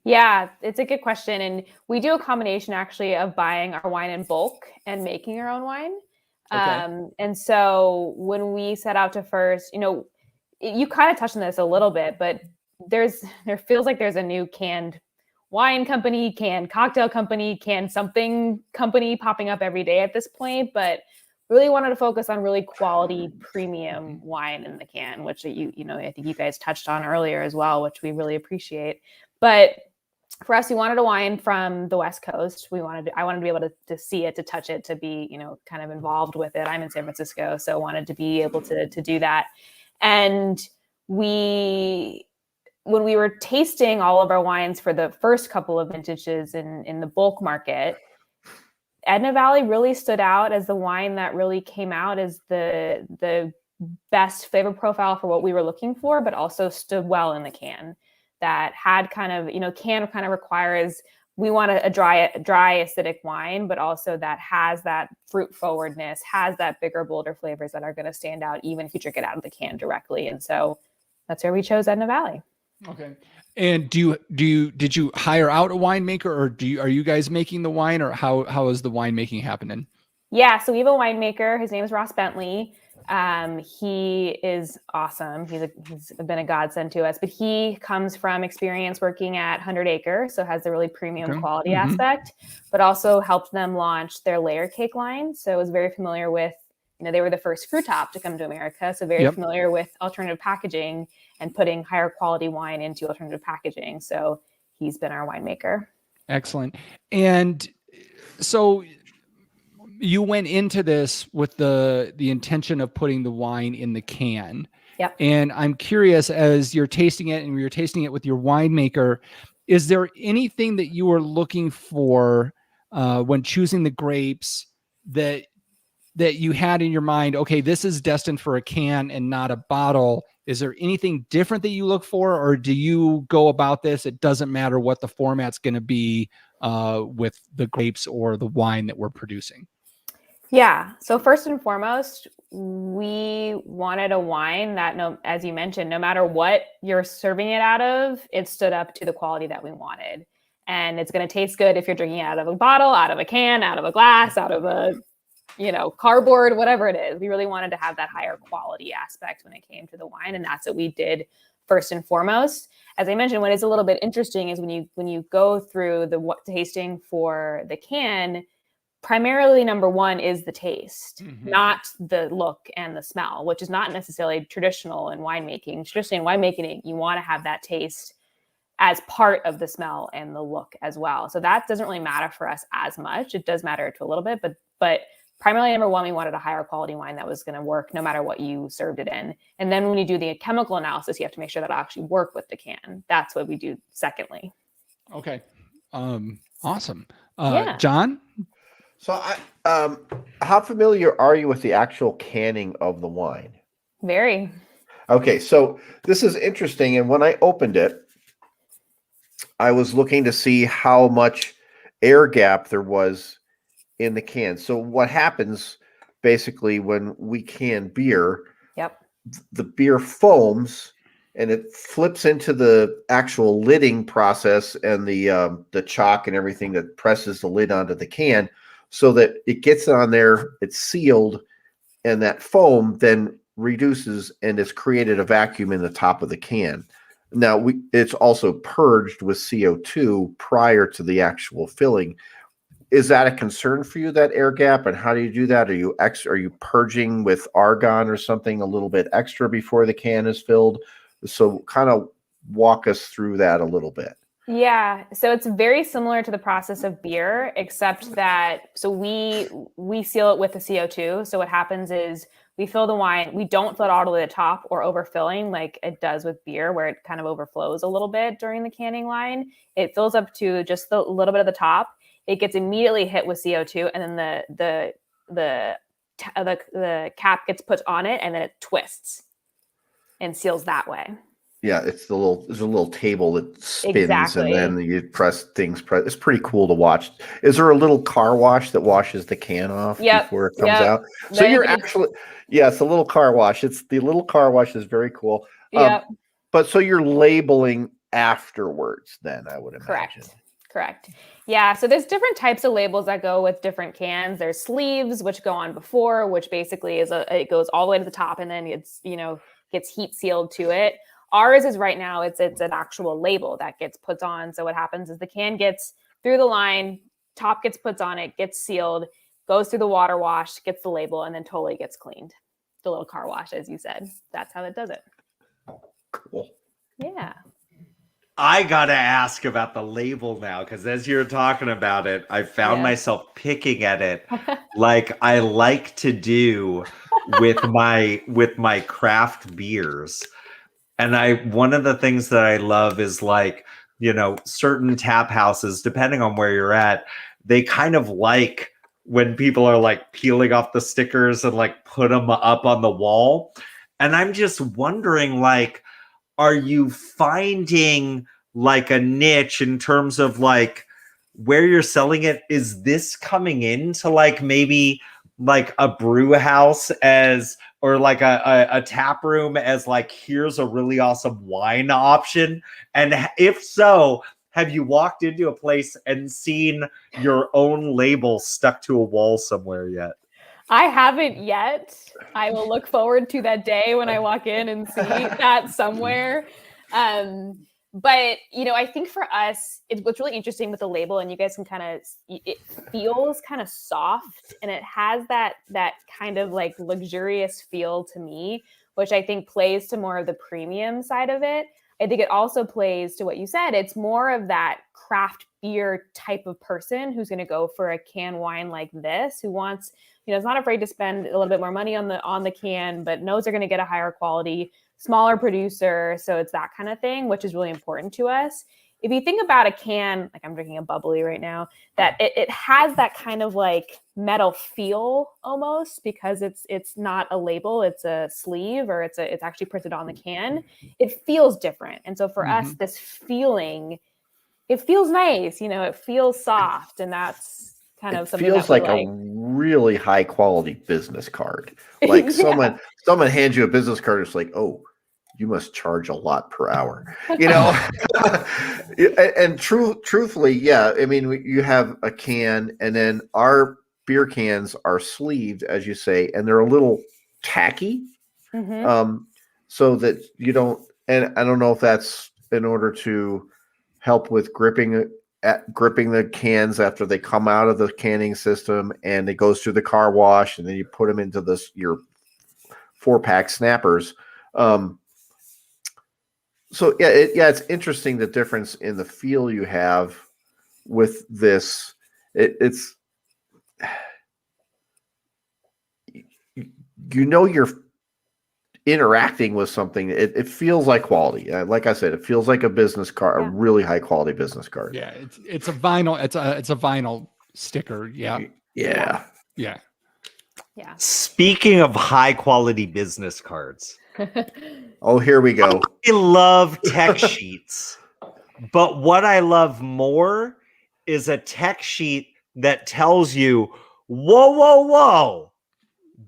Yeah, it's a good question. And we do a combination actually of buying our wine in bulk and making our own wine. Okay. And so when we set out to first, you kind of touched on this a little bit, but there feels like there's a new canned wine company, canned cocktail company, canned something company popping up every day at this point. But really wanted to focus on really quality premium wine in the can, which I think you guys touched on earlier as well, which we really appreciate. But for us, we wanted a wine from the West Coast. I wanted to be able to see it, to touch it, to be, kind of involved with it. I'm in San Francisco, so wanted to be able to do that. And when we were tasting all of our wines for the first couple of vintages in the bulk market, Edna Valley really stood out as the wine that really came out as the best flavor profile for what we were looking for, but also stood well in the can. That had kind of, can kind of requires, we want a dry acidic wine, but also that has that fruit forwardness, has that bigger, bolder flavors that are going to stand out even if you drink it out of the can directly. And so that's where we chose Edna Valley. Okay. And did you hire out a winemaker, or are you guys making the wine, or how is the winemaking happening? Yeah, so we have a winemaker. His name is Ross Bentley. He is awesome. He's been a godsend to us, but he comes from experience working at 100 Acre, so has the really premium quality aspect, but also helped them launch their layer cake line. So is very familiar with, they were the first fruit top to come to America, so very familiar with alternative packaging and putting higher quality wine into alternative packaging. So he's been our winemaker. Excellent. And so you went into this with the intention of putting the wine in the can. Yep. And I'm curious, as you're tasting it and you're tasting it with your winemaker, is there anything that you were looking for when choosing the grapes that you had in your mind? Okay, this is destined for a can and not a bottle. Is there anything different that you look for, or do you go about this? It doesn't matter what the format's going to be with the grapes or the wine that we're producing. Yeah. So first and foremost, we wanted a wine that, as you mentioned, no matter what you're serving it out of, it stood up to the quality that we wanted. And it's going to taste good if you're drinking it out of a bottle, out of a can, out of a glass, out of a, cardboard, whatever it is. We really wanted to have that higher quality aspect when it came to the wine. And that's what we did first and foremost. As I mentioned, what is a little bit interesting is when you go through the tasting for the can, primarily number one is the taste, not the look and the smell, which is not necessarily traditional in winemaking. Traditionally in winemaking, you want to have that taste as part of the smell and the look as well. So that doesn't really matter for us as much. It does matter to a little bit, but primarily number one, we wanted a higher quality wine that was going to work no matter what you served it in. And then when you do the chemical analysis, you have to make sure that it'll actually work with the can. That's what we do secondly. Okay. Awesome. Yeah. John? So how familiar are you with the actual canning of the wine? Very. Okay, so this is interesting. And when I opened it, I was looking to see how much air gap there was in the can. So what happens basically when we can beer, the beer foams and it flips into the actual lidding process and the chalk and everything that presses the lid onto the can, so that it gets on there, it's sealed, and that foam then reduces and has created a vacuum in the top of the can. Now, it's also purged with CO2 prior to the actual filling. is that a concern for you, that air gap? And how do you do that? Are you purging with argon or something a little bit extra before the can is filled? So kind of walk us through that a little bit. Yeah, so it's very similar to the process of beer, except that we seal it with the CO2. So what happens is we fill the wine. We don't fill it all the way to the top or overfilling like it does with beer, where it kind of overflows a little bit during the canning line. It fills up to just the little bit of the top. It gets immediately hit with CO2, and then the cap gets put on it, and then it twists and seals that way. Yeah, there's a little table that spins, Exactly. and then you press things. It's pretty cool to watch. Is there a little car wash that washes the can off before it comes out? So you're actually, it's a little car wash. It's the little car wash is very cool. But so you're labeling afterwards, then I would imagine. Correct. Yeah. So there's different types of labels that go with different cans. There's sleeves, which go on before, which basically it goes all the way to the top, and then it's gets heat sealed to it. Ours is right now, it's an actual label that gets put on. So what happens is the can gets through the line, top gets put on it, gets sealed, goes through the water wash, gets the label, and then totally gets cleaned. The little car wash, as you said. That's how it does it. Cool. Yeah. I got to ask about the label now, because as you're talking about it, I found myself picking at it like I like to do with my craft beers. And one of the things that I love is like, certain tap houses, depending on where you're at, they kind of like when people are like peeling off the stickers and like put them up on the wall. And I'm just wondering, like, are you finding like a niche in terms of like where you're selling it? Is this coming into like maybe like a brew house or like a tap room as like, here's a really awesome wine option? And if so, have you walked into a place and seen your own label stuck to a wall somewhere yet? I haven't yet. I will look forward to that day when I walk in and see that somewhere. But, I think for us, what's really interesting with the label, and you guys can it feels kind of soft, and it has that kind of like luxurious feel to me, which I think plays to more of the premium side of it. I think it also plays to what you said. It's more of that craft beer type of person who's going to go for a can wine like this, who wants, is not afraid to spend a little bit more money on the can, but knows they're going to get a higher quality, smaller producer. So it's that kind of thing, which is really important to us. If you think about a can, like I'm drinking a bubbly right now, that it has that kind of like metal feel almost, because it's not a label, it's a sleeve, or it's actually printed on the can. It feels different. And so for us, this feeling, it feels nice, it feels soft, and that's kind of something feels that like a really high quality business card. Like someone hands you a business card, it's like, oh, you must charge a lot per hour, and truthfully, I mean, you have a can, and then our beer cans are sleeved, as you say, and they're a little tacky, so that you don't, and I don't know if that's in order to help with gripping the cans after they come out of the canning system, and it goes through the car wash, and then you put them into your 4-pack snappers. So it's interesting, the difference in the feel you have with this. It's you're interacting with something. It feels like quality. Like I said, it feels like a business card, a really high quality business card. Yeah, it's a vinyl. It's a vinyl sticker. Yeah. Speaking of high quality business cards. Oh, here we go. I love tech sheets, but what I love more is a tech sheet that tells you, whoa,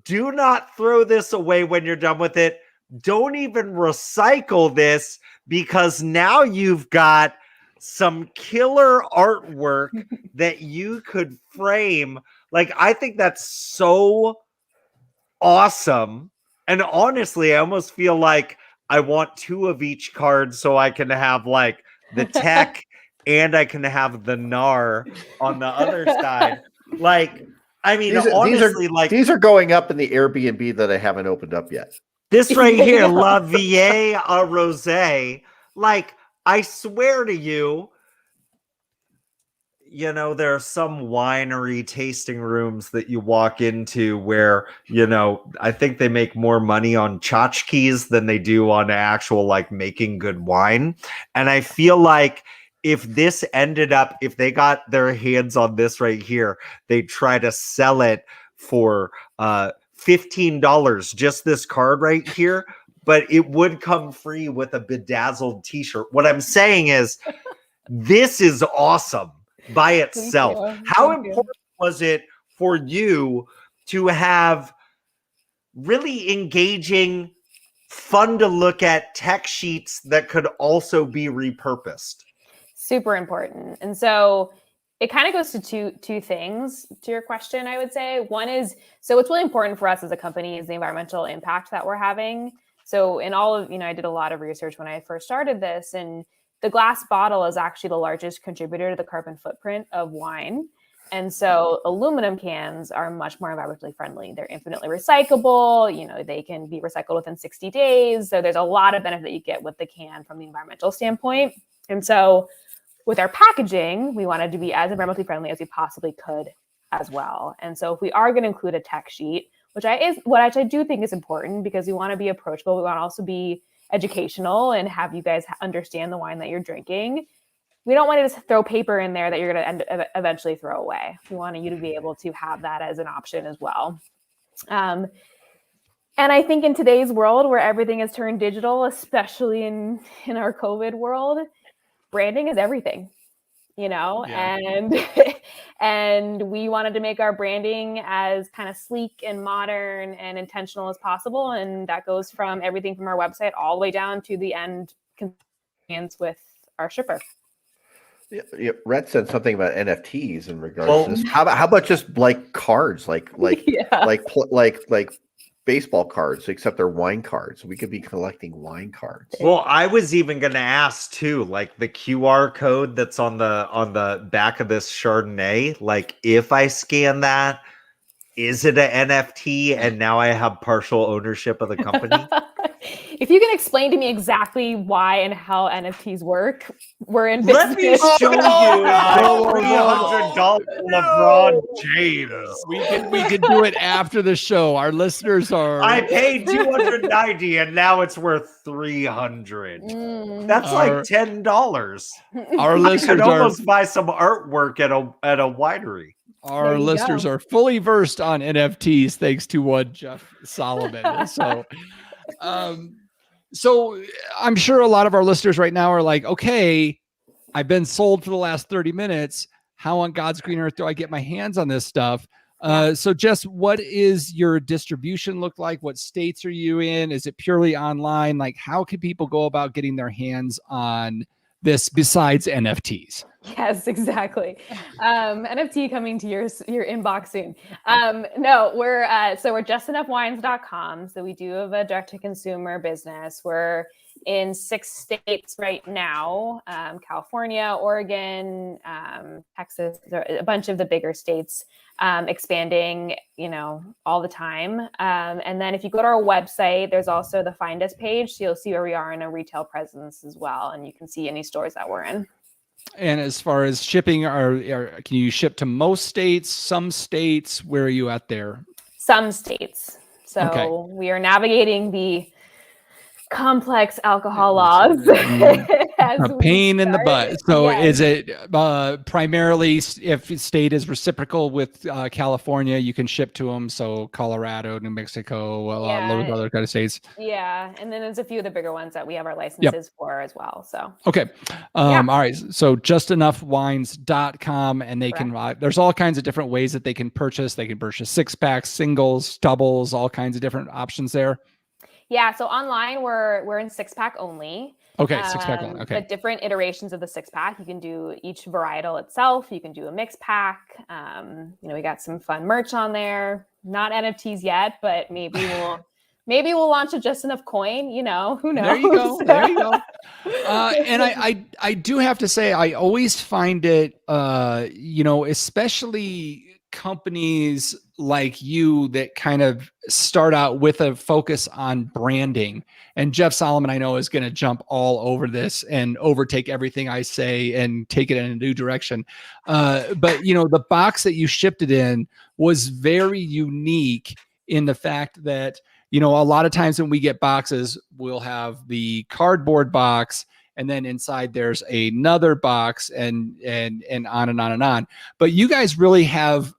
do not throw this away when you're done with it. Don't even recycle this, because now you've got some killer artwork that you could frame. Like, I think that's so awesome. And honestly, I almost feel like I want 2 of each card so I can have like the tech and I can have the Nar on the other side. Like, I mean, honestly, these are going up in the Airbnb that I haven't opened up yet. This right here, La Vieille a Rosé. Like, I swear to you, you know, there are some winery tasting rooms that you walk into where, you know, I think they make more money on tchotchkes than they do on actual, like, making good wine. And I feel like if this ended up, if they got their hands on this right here, they'd try to sell it for $15, just this card right here, but it would come free with a bedazzled t-shirt. What I'm saying is, this is awesome by itself. How important was it for you to have really engaging, fun to look at tech sheets that could also be repurposed? Super important. And so it kind of goes to two things to your question, I would say. One is, so what's really important for us as a company is the environmental impact that we're having. So in all of, I did a lot of research when I first started this, and the glass bottle is actually the largest contributor to the carbon footprint of wine. And so aluminum cans are much more environmentally friendly. They're infinitely recyclable. They can be recycled within 60 days. So there's a lot of benefit that you get with the can from the environmental standpoint. And so with our packaging, we wanted to be as environmentally friendly as we possibly could as well. And so if we are going to include a tech sheet, which I do think is important, because we want to be approachable, we want to also be educational and have you guys understand the wine that you're drinking. We don't want to just throw paper in there that you're going to eventually throw away. We want you to be able to have that as an option as well. And I think in today's world where everything has turned digital, especially in our COVID world, branding is everything, and we wanted to make our branding as kind of sleek and modern and intentional as possible. And that goes from everything from our website all the way down to the end convenience with our shipper. Yeah, Rhett said something about NFTs in regards to this. How about just like cards, like baseball cards, except they're wine cards. We could be collecting wine cards. Well, I was even going to ask too, like the QR code that's on the back of this Chardonnay. Like, if I scan that, is it an NFT? And now I have partial ownership of the company. If you can explain to me exactly why and how NFTs work, we're in business. Let me show you $300 LeBron James. We can do it after the show. Our listeners are. I paid $290 and now it's worth $300. That's like $10. Our listeners could almost buy some artwork at a winery. Our listeners are fully versed on NFTs, thanks to one Jeff Solomon. So I'm sure a lot of our listeners right now are like, okay, I've been sold for the last 30 minutes. How on God's green earth do I get my hands on this stuff? So Jess, what is your distribution look like? What states are you in? Is it purely online? Like, how can people go about getting their hands on this besides NFTs? Yes, exactly. NFT coming to your inbox soon. No, we're justenoughwines.com. So we do have a direct to consumer business. We're in 6 states right now: California, Oregon, Texas, a bunch of the bigger states, expanding, all the time. And then if you go to our website, there's also the Find Us page. So you'll see where we are in a retail presence as well. And you can see any stores that we're in. And as far as shipping, can you ship to most states, some states? Where are you at there? Some states. So we are navigating the complex alcohol laws. A pain in the butt. So is it primarily, if state is reciprocal with California, you can ship to them? So Colorado, New Mexico, those other kind of states. Yeah. And then there's a few of the bigger ones that we have our licenses for as well. So, okay. All right. So justenoughwines.com, and they can, there's all kinds of different ways that they can purchase. They can purchase 6-packs, singles, doubles, all kinds of different options there. Yeah, so online we're in 6-pack only. Okay, 6-pack only. Okay. But different iterations of the 6-pack. You can do each varietal itself. You can do a mixed pack. We got some fun merch on there. Not NFTs yet, but maybe Maybe we'll launch a Just Enough coin, who knows? There you go. There you go. And I do have to say, I always find it, especially companies like you that kind of start out with a focus on branding. And Jeff Solomon, I know, is going to jump all over this and overtake everything I say and take it in a new direction. But, the box that you shipped it in was very unique in the fact that, a lot of times when we get boxes, we'll have the cardboard box, and then inside there's another box, and on and on and on. But you guys really have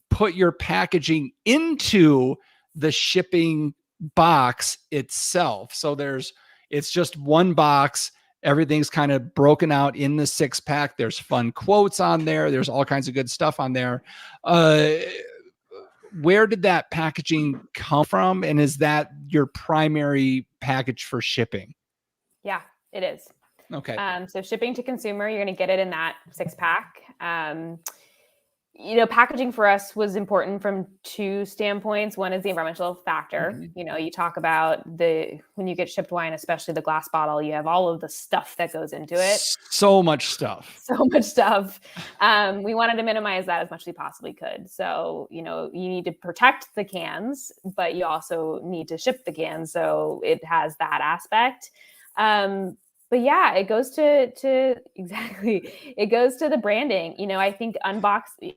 put your packaging into the shipping box itself. So it's just one box. Everything's kind of broken out in the 6-pack. There's fun quotes on there. There's all kinds of good stuff on there. Where did that packaging come from? And is that your primary package for shipping? Yeah, it is. Okay. So shipping to consumer, you're going to get it in that 6-pack. Packaging for us was important from 2 standpoints. One is the environmental factor. Mm-hmm. You talk about when you get shipped wine, especially the glass bottle, you have all of the stuff that goes into it. So much stuff. We wanted to minimize that as much as we possibly could. So, you need to protect the cans, but you also need to ship the cans. So it has that aspect. But yeah, it goes to the branding. I think unboxing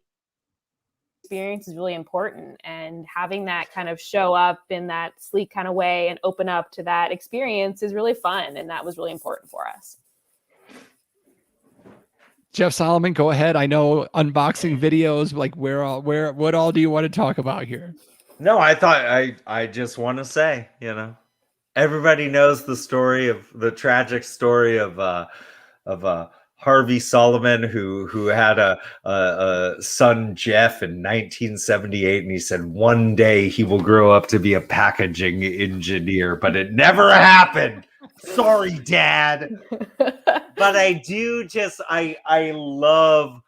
experience is really important, and having that kind of show up in that sleek kind of way and open up to that experience is really fun. And that was really important for us. Jeff Solomon, go ahead. I know unboxing videos, like what all do you want to talk about here? No, I just want to say, everybody knows the tragic story of Harvey Solomon, who had a son, Jeff, in 1978, and he said one day he will grow up to be a packaging engineer, but it never happened. Sorry, Dad. But I do I love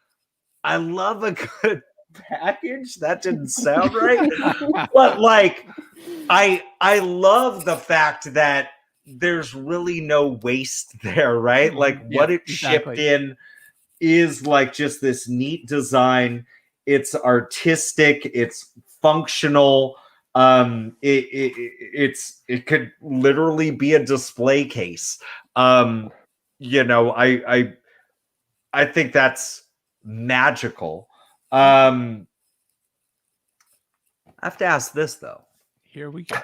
a good package. That didn't sound right. But I love the fact that there's really no waste there, right? What it shipped in is just this neat design. It's artistic, it's functional. It could literally be a display case. I think that's magical. I have to ask this though. Here we go.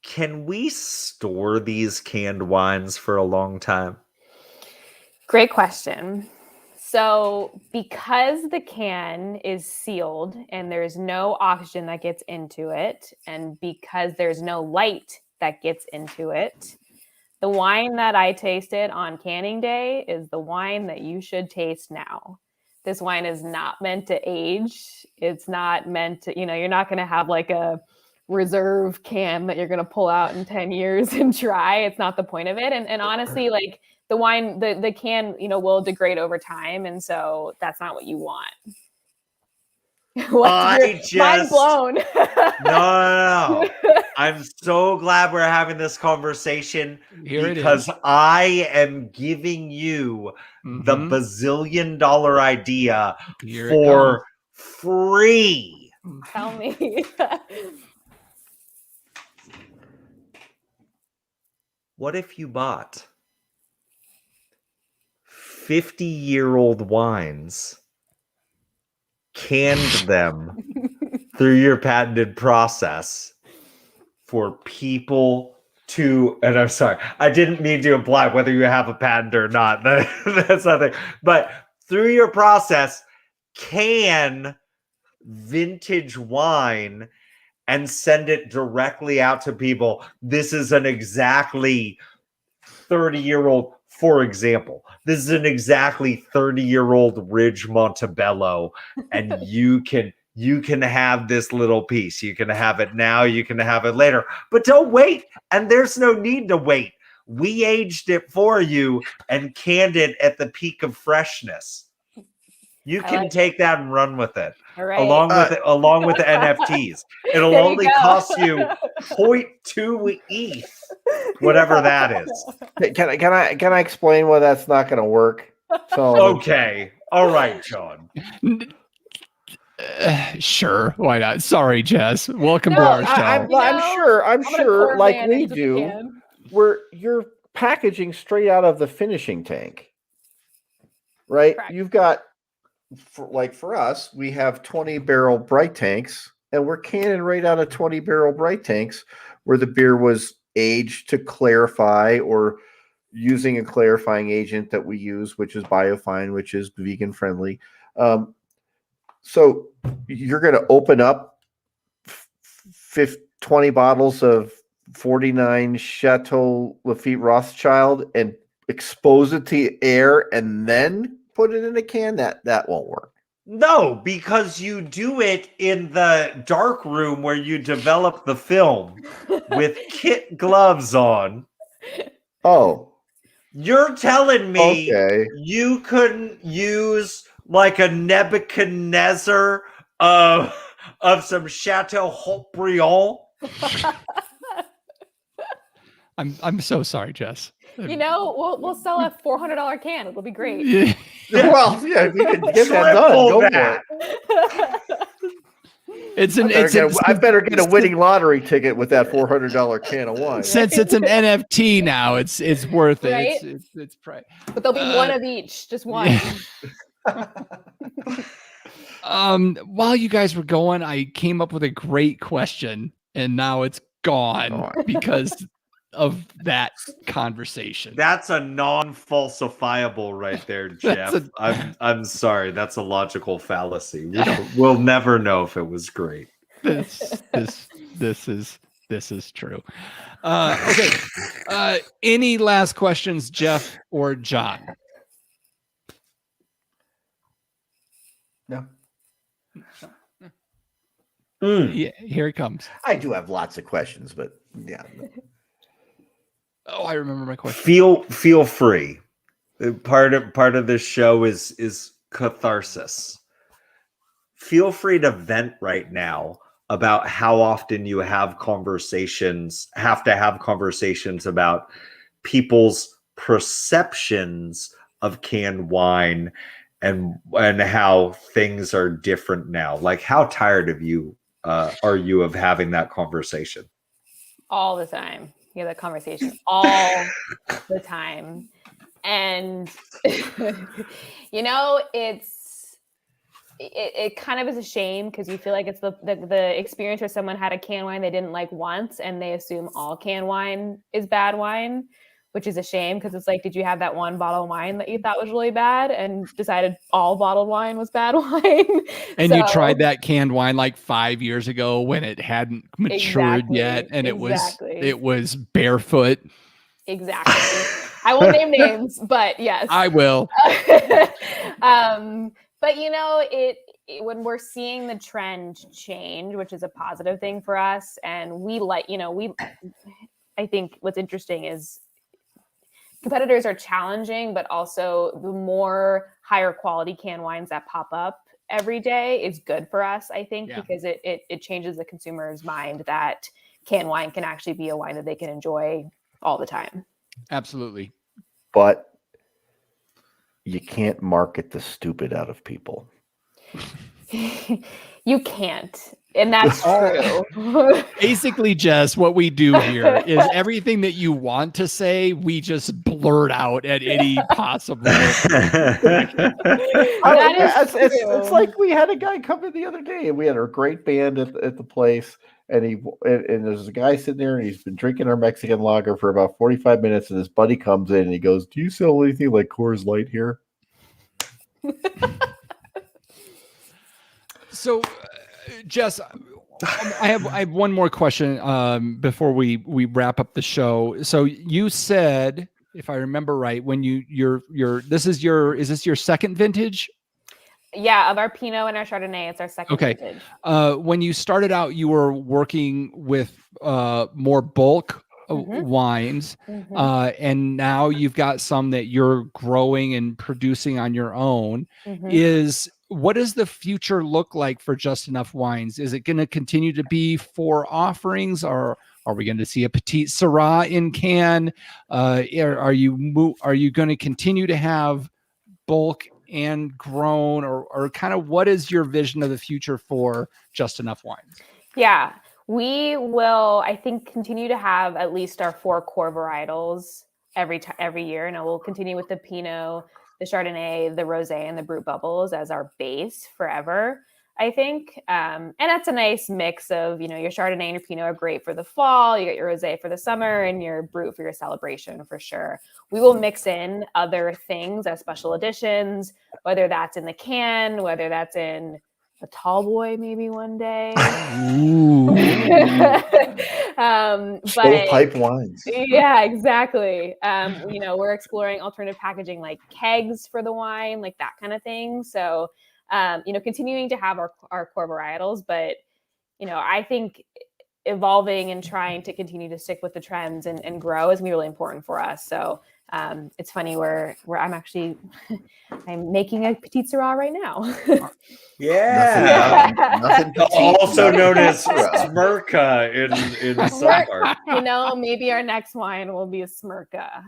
Can we store these canned wines for a long time? Great question. So because the can is sealed and there's no oxygen that gets into it, and because there's no light that gets into it, the wine that I tasted on canning day is the wine that you should taste now. This wine is not meant to age. It's not meant to, you're not going to have a reserve can that you're going to pull out in 10 years and try. It's not the point of it. And honestly, the wine, the can, will degrade over time. And so that's not what you want. Mind blown. No. I'm so glad we're having this conversation because I am giving you the bazillion-dollar idea for free. Tell me. What if you bought 50-year-old wines, canned them through your patented process for people to, and I'm sorry, I didn't mean to imply whether you have a patent or not. That's nothing. But through your process, can vintage wine and send it directly out to people. This is an exactly 30-year-old, for example, this is an exactly 30-year-old Ridge Montebello, and you can have this little piece. You can have it now, you can have it later, but don't wait. And there's no need to wait. We aged it for you and canned it at the peak of freshness. You I can like take that and run with it. All right. Along with the NFTs. It'll There you only go. cost you 0.2 ETH, whatever that is. Can I explain why that's not going to work? So Okay. All right, John. Sure, why not? Sorry, Jess. Welcome to No, our show. I'm know, sure I'm gonna pour like we mayonnaise if you do, can. where you're packaging straight out of the finishing tank, right? Correct. You've got for us, we have 20-barrel bright tanks, and we're canning right out of 20-barrel bright tanks where the beer was aged to clarify or using a clarifying agent that we use, which is biofine, which is vegan friendly. So you're going to open up 20 bottles of 49 Chateau Lafite Rothschild and expose it to air and then put it in a can. That won't work. No, because you do it in the dark room where you develop the film with kit gloves on. Oh, You're telling me okay. you couldn't use like a Nebuchadnezzar of some Chateau Haut-Briand? I'm so sorry, Jess. You know, we'll sell a $400 can. It'll be great. Yeah. Well, yeah, we can get that done. Triple Go that. for It's I better get a winning lottery ticket with that $400 can of wine. since it's an NFT now. It's worth it. Right? It's But there'll be one of each, just one. While you guys were going, I came up with a great question, and now it's gone because of that conversation. That's a non-falsifiable right there, Jeff. I'm sorry. That's a logical fallacy. We'll never know if it was great. This is true. Okay. Any last questions, Jeff or John? No. Yeah, here it comes. I do have lots of questions, but yeah. Oh, I remember my question. Feel free. Part of this show is catharsis. Feel free to vent right now about how often you have to have conversations about people's perceptions of canned wine and how things are different now. Like, how tired of you are you of having that conversation? All the time. You have that conversation all the time. And, you know, it kind of is a shame because you feel like it's the experience where someone had a canned wine they didn't like once and they assume all canned wine is bad wine, which is a shame because it's like, did you have that one bottle of wine that you thought was really bad and decided all bottled wine was bad wine? And you tried that canned wine like 5 years ago when it hadn't matured yet, and it was barefoot. Exactly. I won't name names, but yes, I will. But you know, when we're seeing the trend change, which is a positive thing for us, and I think what's interesting is competitors are challenging, but also the more higher quality canned wines that pop up every day is good for us, I think, because it changes the consumer's mind that canned wine can actually be a wine that they can enjoy all the time. Absolutely. But you can't market the stupid out of people. You can't. And that's true. Basically, Jess, what we do here is everything that you want to say, we just blurt out at any possible. It's like we had a guy come in the other day, and we had a great band at the place, and there's a guy sitting there, and he's been drinking our Mexican lager for about 45 minutes, and his buddy comes in, and he goes, "Do you sell anything like Coors Light here?" So, Jess, I have one more question before we wrap up the show. So you said, if I remember right, when is this your second vintage? Yeah, of our Pinot and our Chardonnay, it's our second vintage. When you started out, you were working with more bulk wines, and now you've got some that you're growing and producing on your own. what does the future look like for Just Enough Wines? Is it going to continue to be 4 offerings, or are we going to see a Petite Syrah in can? Are you going to continue to have bulk and grown, or kind of what is your vision of the future for Just Enough Wines? Yeah, we will, I think, continue to have at least our 4 core varietals every year. And we'll continue with the Pinot, the Chardonnay, the Rosé, and the Brut Bubbles as our base forever, I think. And that's a nice mix of, your Chardonnay and your Pinot are great for the fall. You get your Rosé for the summer and your Brut for your celebration for sure. We will mix in other things as special editions, whether that's in the can, whether that's in a tall boy maybe one day. Stovepipe wines. Yeah, exactly. We're exploring alternative packaging like kegs for the wine, like that kind of thing. So, continuing to have our core varietals, but, I think evolving and trying to continue to stick with the trends and grow is really important for us. So, it's funny where I'm making a Petite Syrah right now. Yeah. Nothing petite, Also nothing known as Syrah. Smirka in some part. Maybe our next wine will be a Smirka.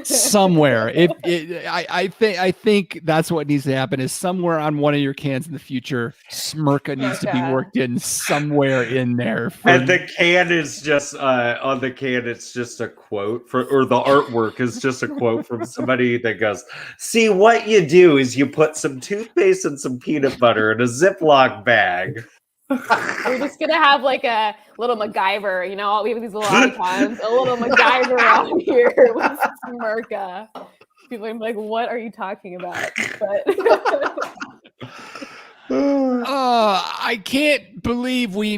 Somewhere. I think that's what needs to happen, is somewhere on one of your cans in the future, Smirka needs to be worked in somewhere in there. And the can is just on the can, it's just a quote or the artwork is just a quote from somebody that goes, "See, what you do is you put some toothpaste and some peanut butter in a Ziploc bag." We're just gonna have like a little MacGyver, we have these little icons, a little MacGyver out here with Smirka. People are like, what are you talking about? But I can't believe we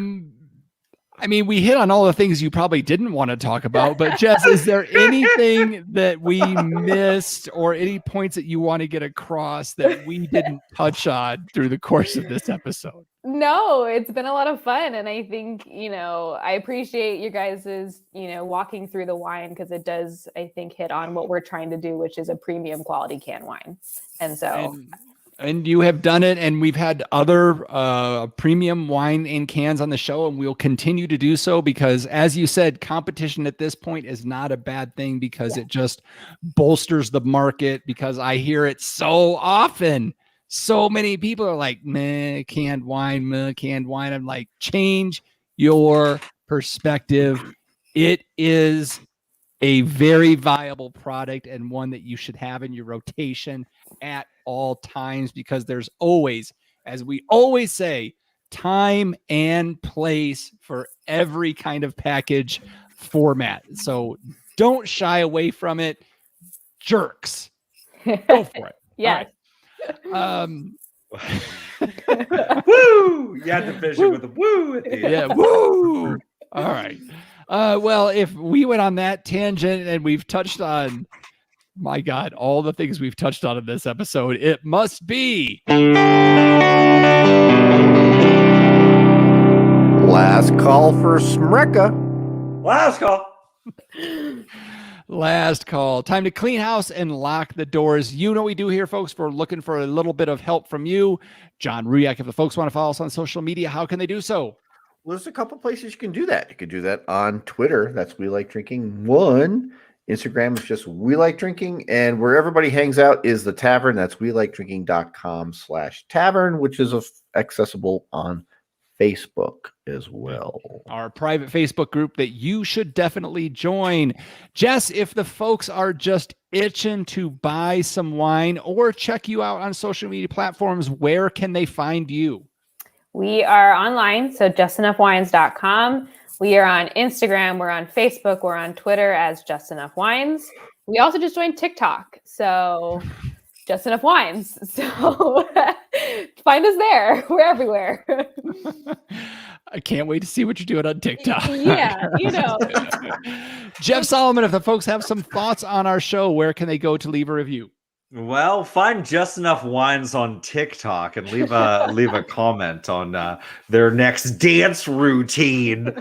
hit on all the things you probably didn't want to talk about, but Jess, is there anything that we missed or any points that you want to get across that we didn't touch on through the course of this episode? No, it's been a lot of fun. And I think, I appreciate you guys' walking through the wine, because it does, I think, hit on what we're trying to do, which is a premium quality canned wine. And so... And you have done it, and we've had other premium wine in cans on the show, and we'll continue to do so because, as you said, competition at this point is not a bad thing, because it just bolsters the market, because I hear it so often. So many people are like, meh, canned wine, meh, canned wine. I'm like, change your perspective. It is a very viable product and one that you should have in your rotation at all times, because there's always, as we always say, time and place for every kind of package format. So don't shy away from it. Jerks. Go for it. Yes. Woo! You had to finish it with a woo at the end. Yeah, woo! All right. Well, if we went on that tangent and we've touched on, my God, all the things we've touched on in this episode, it must be Last call for Smirka. Last call. Last call. Time to clean house and lock the doors. You know what we do here, folks. We're looking for a little bit of help from you. John Ruyak, if the folks want to follow us on social media, how can they do so? Well, there's a couple places you can do that. You can do that on Twitter. That's We Like Drinking 1. Instagram is just We Like Drinking. And where everybody hangs out is the tavern. That's welikedrinking.com/tavern, which is accessible on Facebook as well. Our private Facebook group that you should definitely join. Jess, if the folks are just itching to buy some wine or check you out on social media platforms, where can they find you? We are online, so justenoughwines.com. We are on Instagram, we're on Facebook, we're on Twitter as Just Enough Wines. We also just joined TikTok, so Just Enough Wines. So find us there. We're everywhere. I can't wait to see what you're doing on TikTok. Yeah, Jeff Solomon, if the folks have some thoughts on our show, where can they go to leave a review? Well, find Just Enough Wines on TikTok and leave a comment on their next dance routine.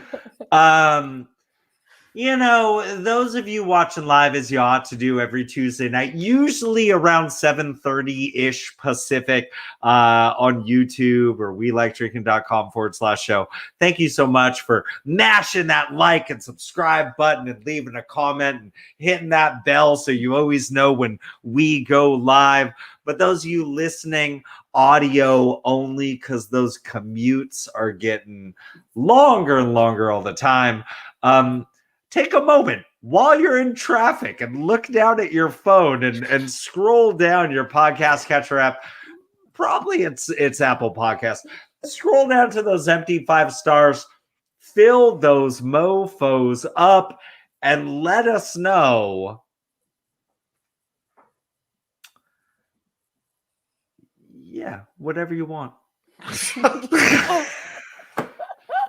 You know, those of you watching live, as you ought to do every Tuesday night, usually around 7:30-ish Pacific on YouTube or welikedrinking.com/show. Thank you so much for mashing that like and subscribe button and leaving a comment and hitting that bell so you always know when we go live. But those of you listening audio only, because those commutes are getting longer and longer all the time, take a moment while you're in traffic and look down at your phone and scroll down your podcast catcher app. Probably it's Apple Podcasts. Scroll down to those empty 5 stars, fill those mofos up, and let us know. Yeah, whatever you want.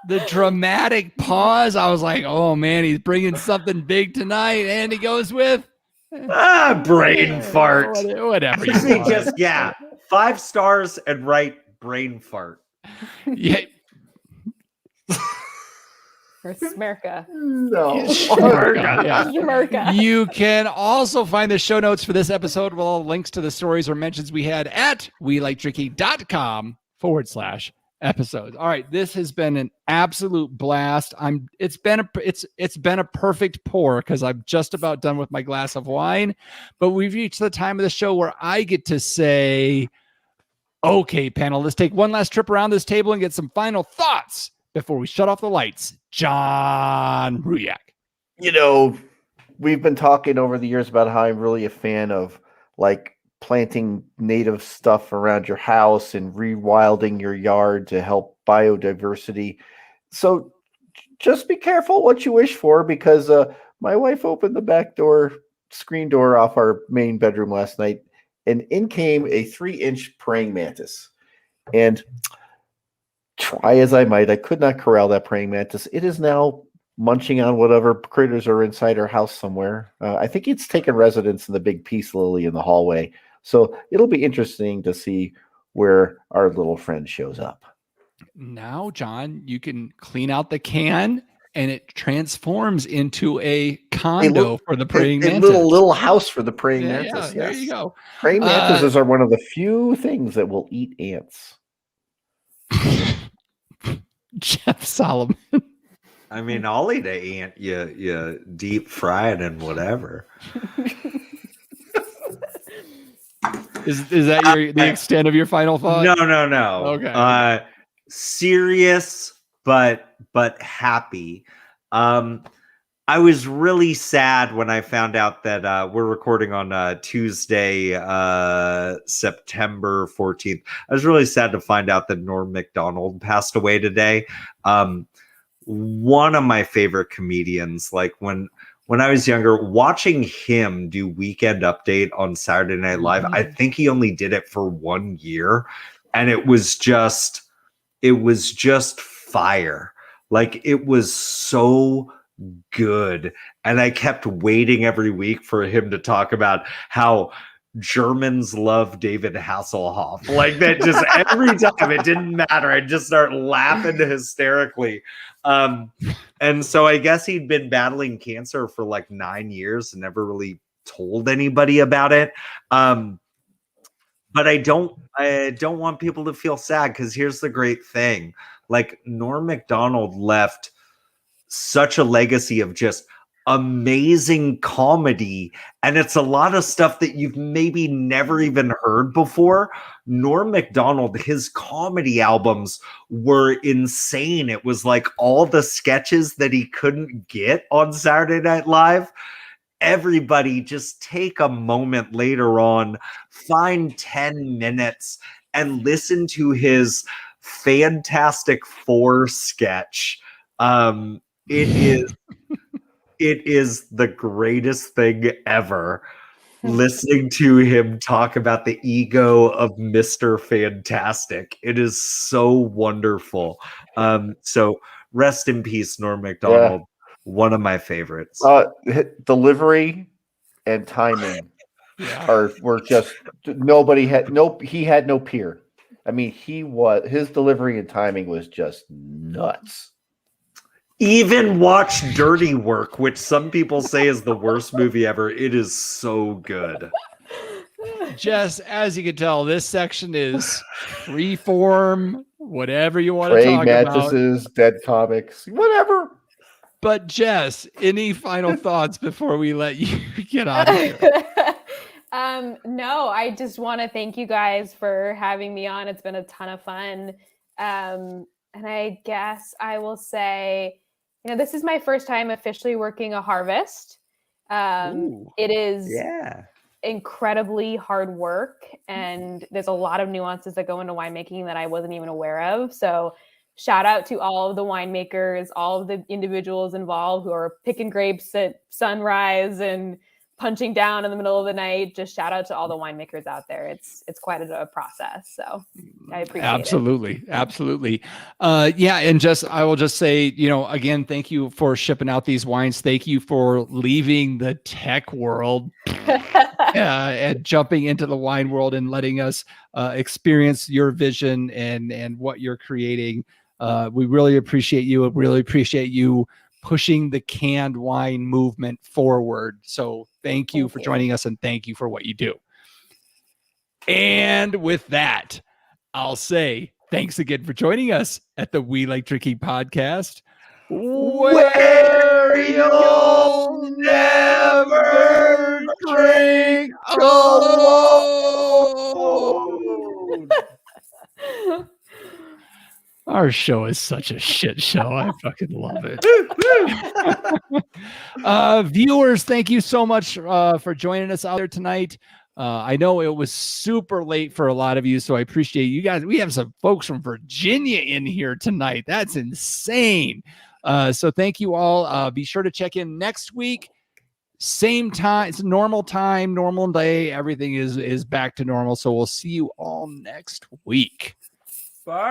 The dramatic pause. I was like, oh man, he's bringing something big tonight. And he goes with Brain fart. Whatever. You Actually, want. just 5 stars and write brain fart. Yeah. Or Smirka. No. Yeah. Smirka. You can also find the show notes for this episode with all links to the stories or mentions we had at welikedrinking.com/episodes. All right, this has been an absolute blast. It's been a perfect pour because I'm just about done with my glass of wine, but we've reached the time of the show where I get to say, okay, panel, let's take one last trip around this table and get some final thoughts before we shut off the lights. John Ruyak. You know, we've been talking over the years about how I'm really a fan of like planting native stuff around your house and rewilding your yard to help biodiversity. So just be careful what you wish for, because my wife opened the screen door off our main bedroom last night, and in came a 3-inch praying mantis. And try as I might, I could not corral that praying mantis. It is now munching on whatever critters are inside our house somewhere. I think it's taken residence in the big peace lily in the hallway. So it'll be interesting to see where our little friend shows up. Now, John, you can clean out the can and it transforms into a condo for the praying mantis. A little house for the praying mantis. Yes. There you go. Praying mantises are one of the few things that will eat ants. Jeff Solomon. I mean, I'll eat an ant. You deep fry it and whatever. Is that the extent of your final thought? No. Okay. Serious, but happy. I was really sad when I found out that we're recording on Tuesday, September 14th. I was really sad to find out that Norm Macdonald passed away today. One of my favorite comedians. Like when I was younger, watching him do Weekend Update on Saturday Night Live, I think he only did it for 1 year, and it was just fire. Like, it was so good. And I kept waiting every week for him to talk about how Germans love David Hasselhoff. Like, that, just every time, it didn't matter. I'd just start laughing hysterically. And so I guess he'd been battling cancer for like 9 years and never really told anybody about it. But I don't want people to feel sad, because here's the great thing. Like, Norm Macdonald left such a legacy of just amazing comedy, and it's a lot of stuff that you've maybe never even heard before. Norm Macdonald, his comedy albums were insane. It was like all the sketches that he couldn't get on Saturday Night Live. Everybody just take a moment later on, find 10 minutes and listen to his Fantastic Four sketch. It is the greatest thing ever, listening to him talk about the ego of Mr. Fantastic. It is so wonderful. So rest in peace, Norm Macdonald. Yeah. One of my favorites. Delivery and timing were just he had no peer. I mean, his delivery and timing was just nuts. Even watch Dirty Work, which some people say is the worst movie ever. It is so good. Jess, as you can tell, this section is free form, whatever you want to Praying talk about. mantises, dead comics, whatever. But Jess, any final thoughts before we let you get out of here? No, I just want to thank you guys for having me on. It's been a ton of fun. And I guess I will say, this is my first time officially working a harvest. It is incredibly hard work, and there's a lot of nuances that go into winemaking that I wasn't even aware of. So shout out to all of the winemakers, all of the individuals involved who are picking grapes at sunrise and punching down in the middle of the night. Just shout out to all the winemakers out there. It's quite a process. So I appreciate it. Absolutely. Yeah. And just, I will just say, again, thank you for shipping out these wines. Thank you for leaving the tech world and jumping into the wine world and letting us experience your vision and what you're creating. We really appreciate you. Really appreciate you pushing the canned wine movement forward. So thank you for joining us, and thank you for what you do. And with that, I'll say thanks again for joining us at the We Like Drinking podcast, where you'll never drink alone. Our show is such a shit show. I fucking love it. Viewers, thank you so much for joining us out there tonight. I know it was super late for a lot of you, so I appreciate you guys. We have some folks from Virginia in here tonight. That's insane. So thank you all. Be sure to check in next week. Same time. It's normal time, normal day. Everything is back to normal. So we'll see you all next week.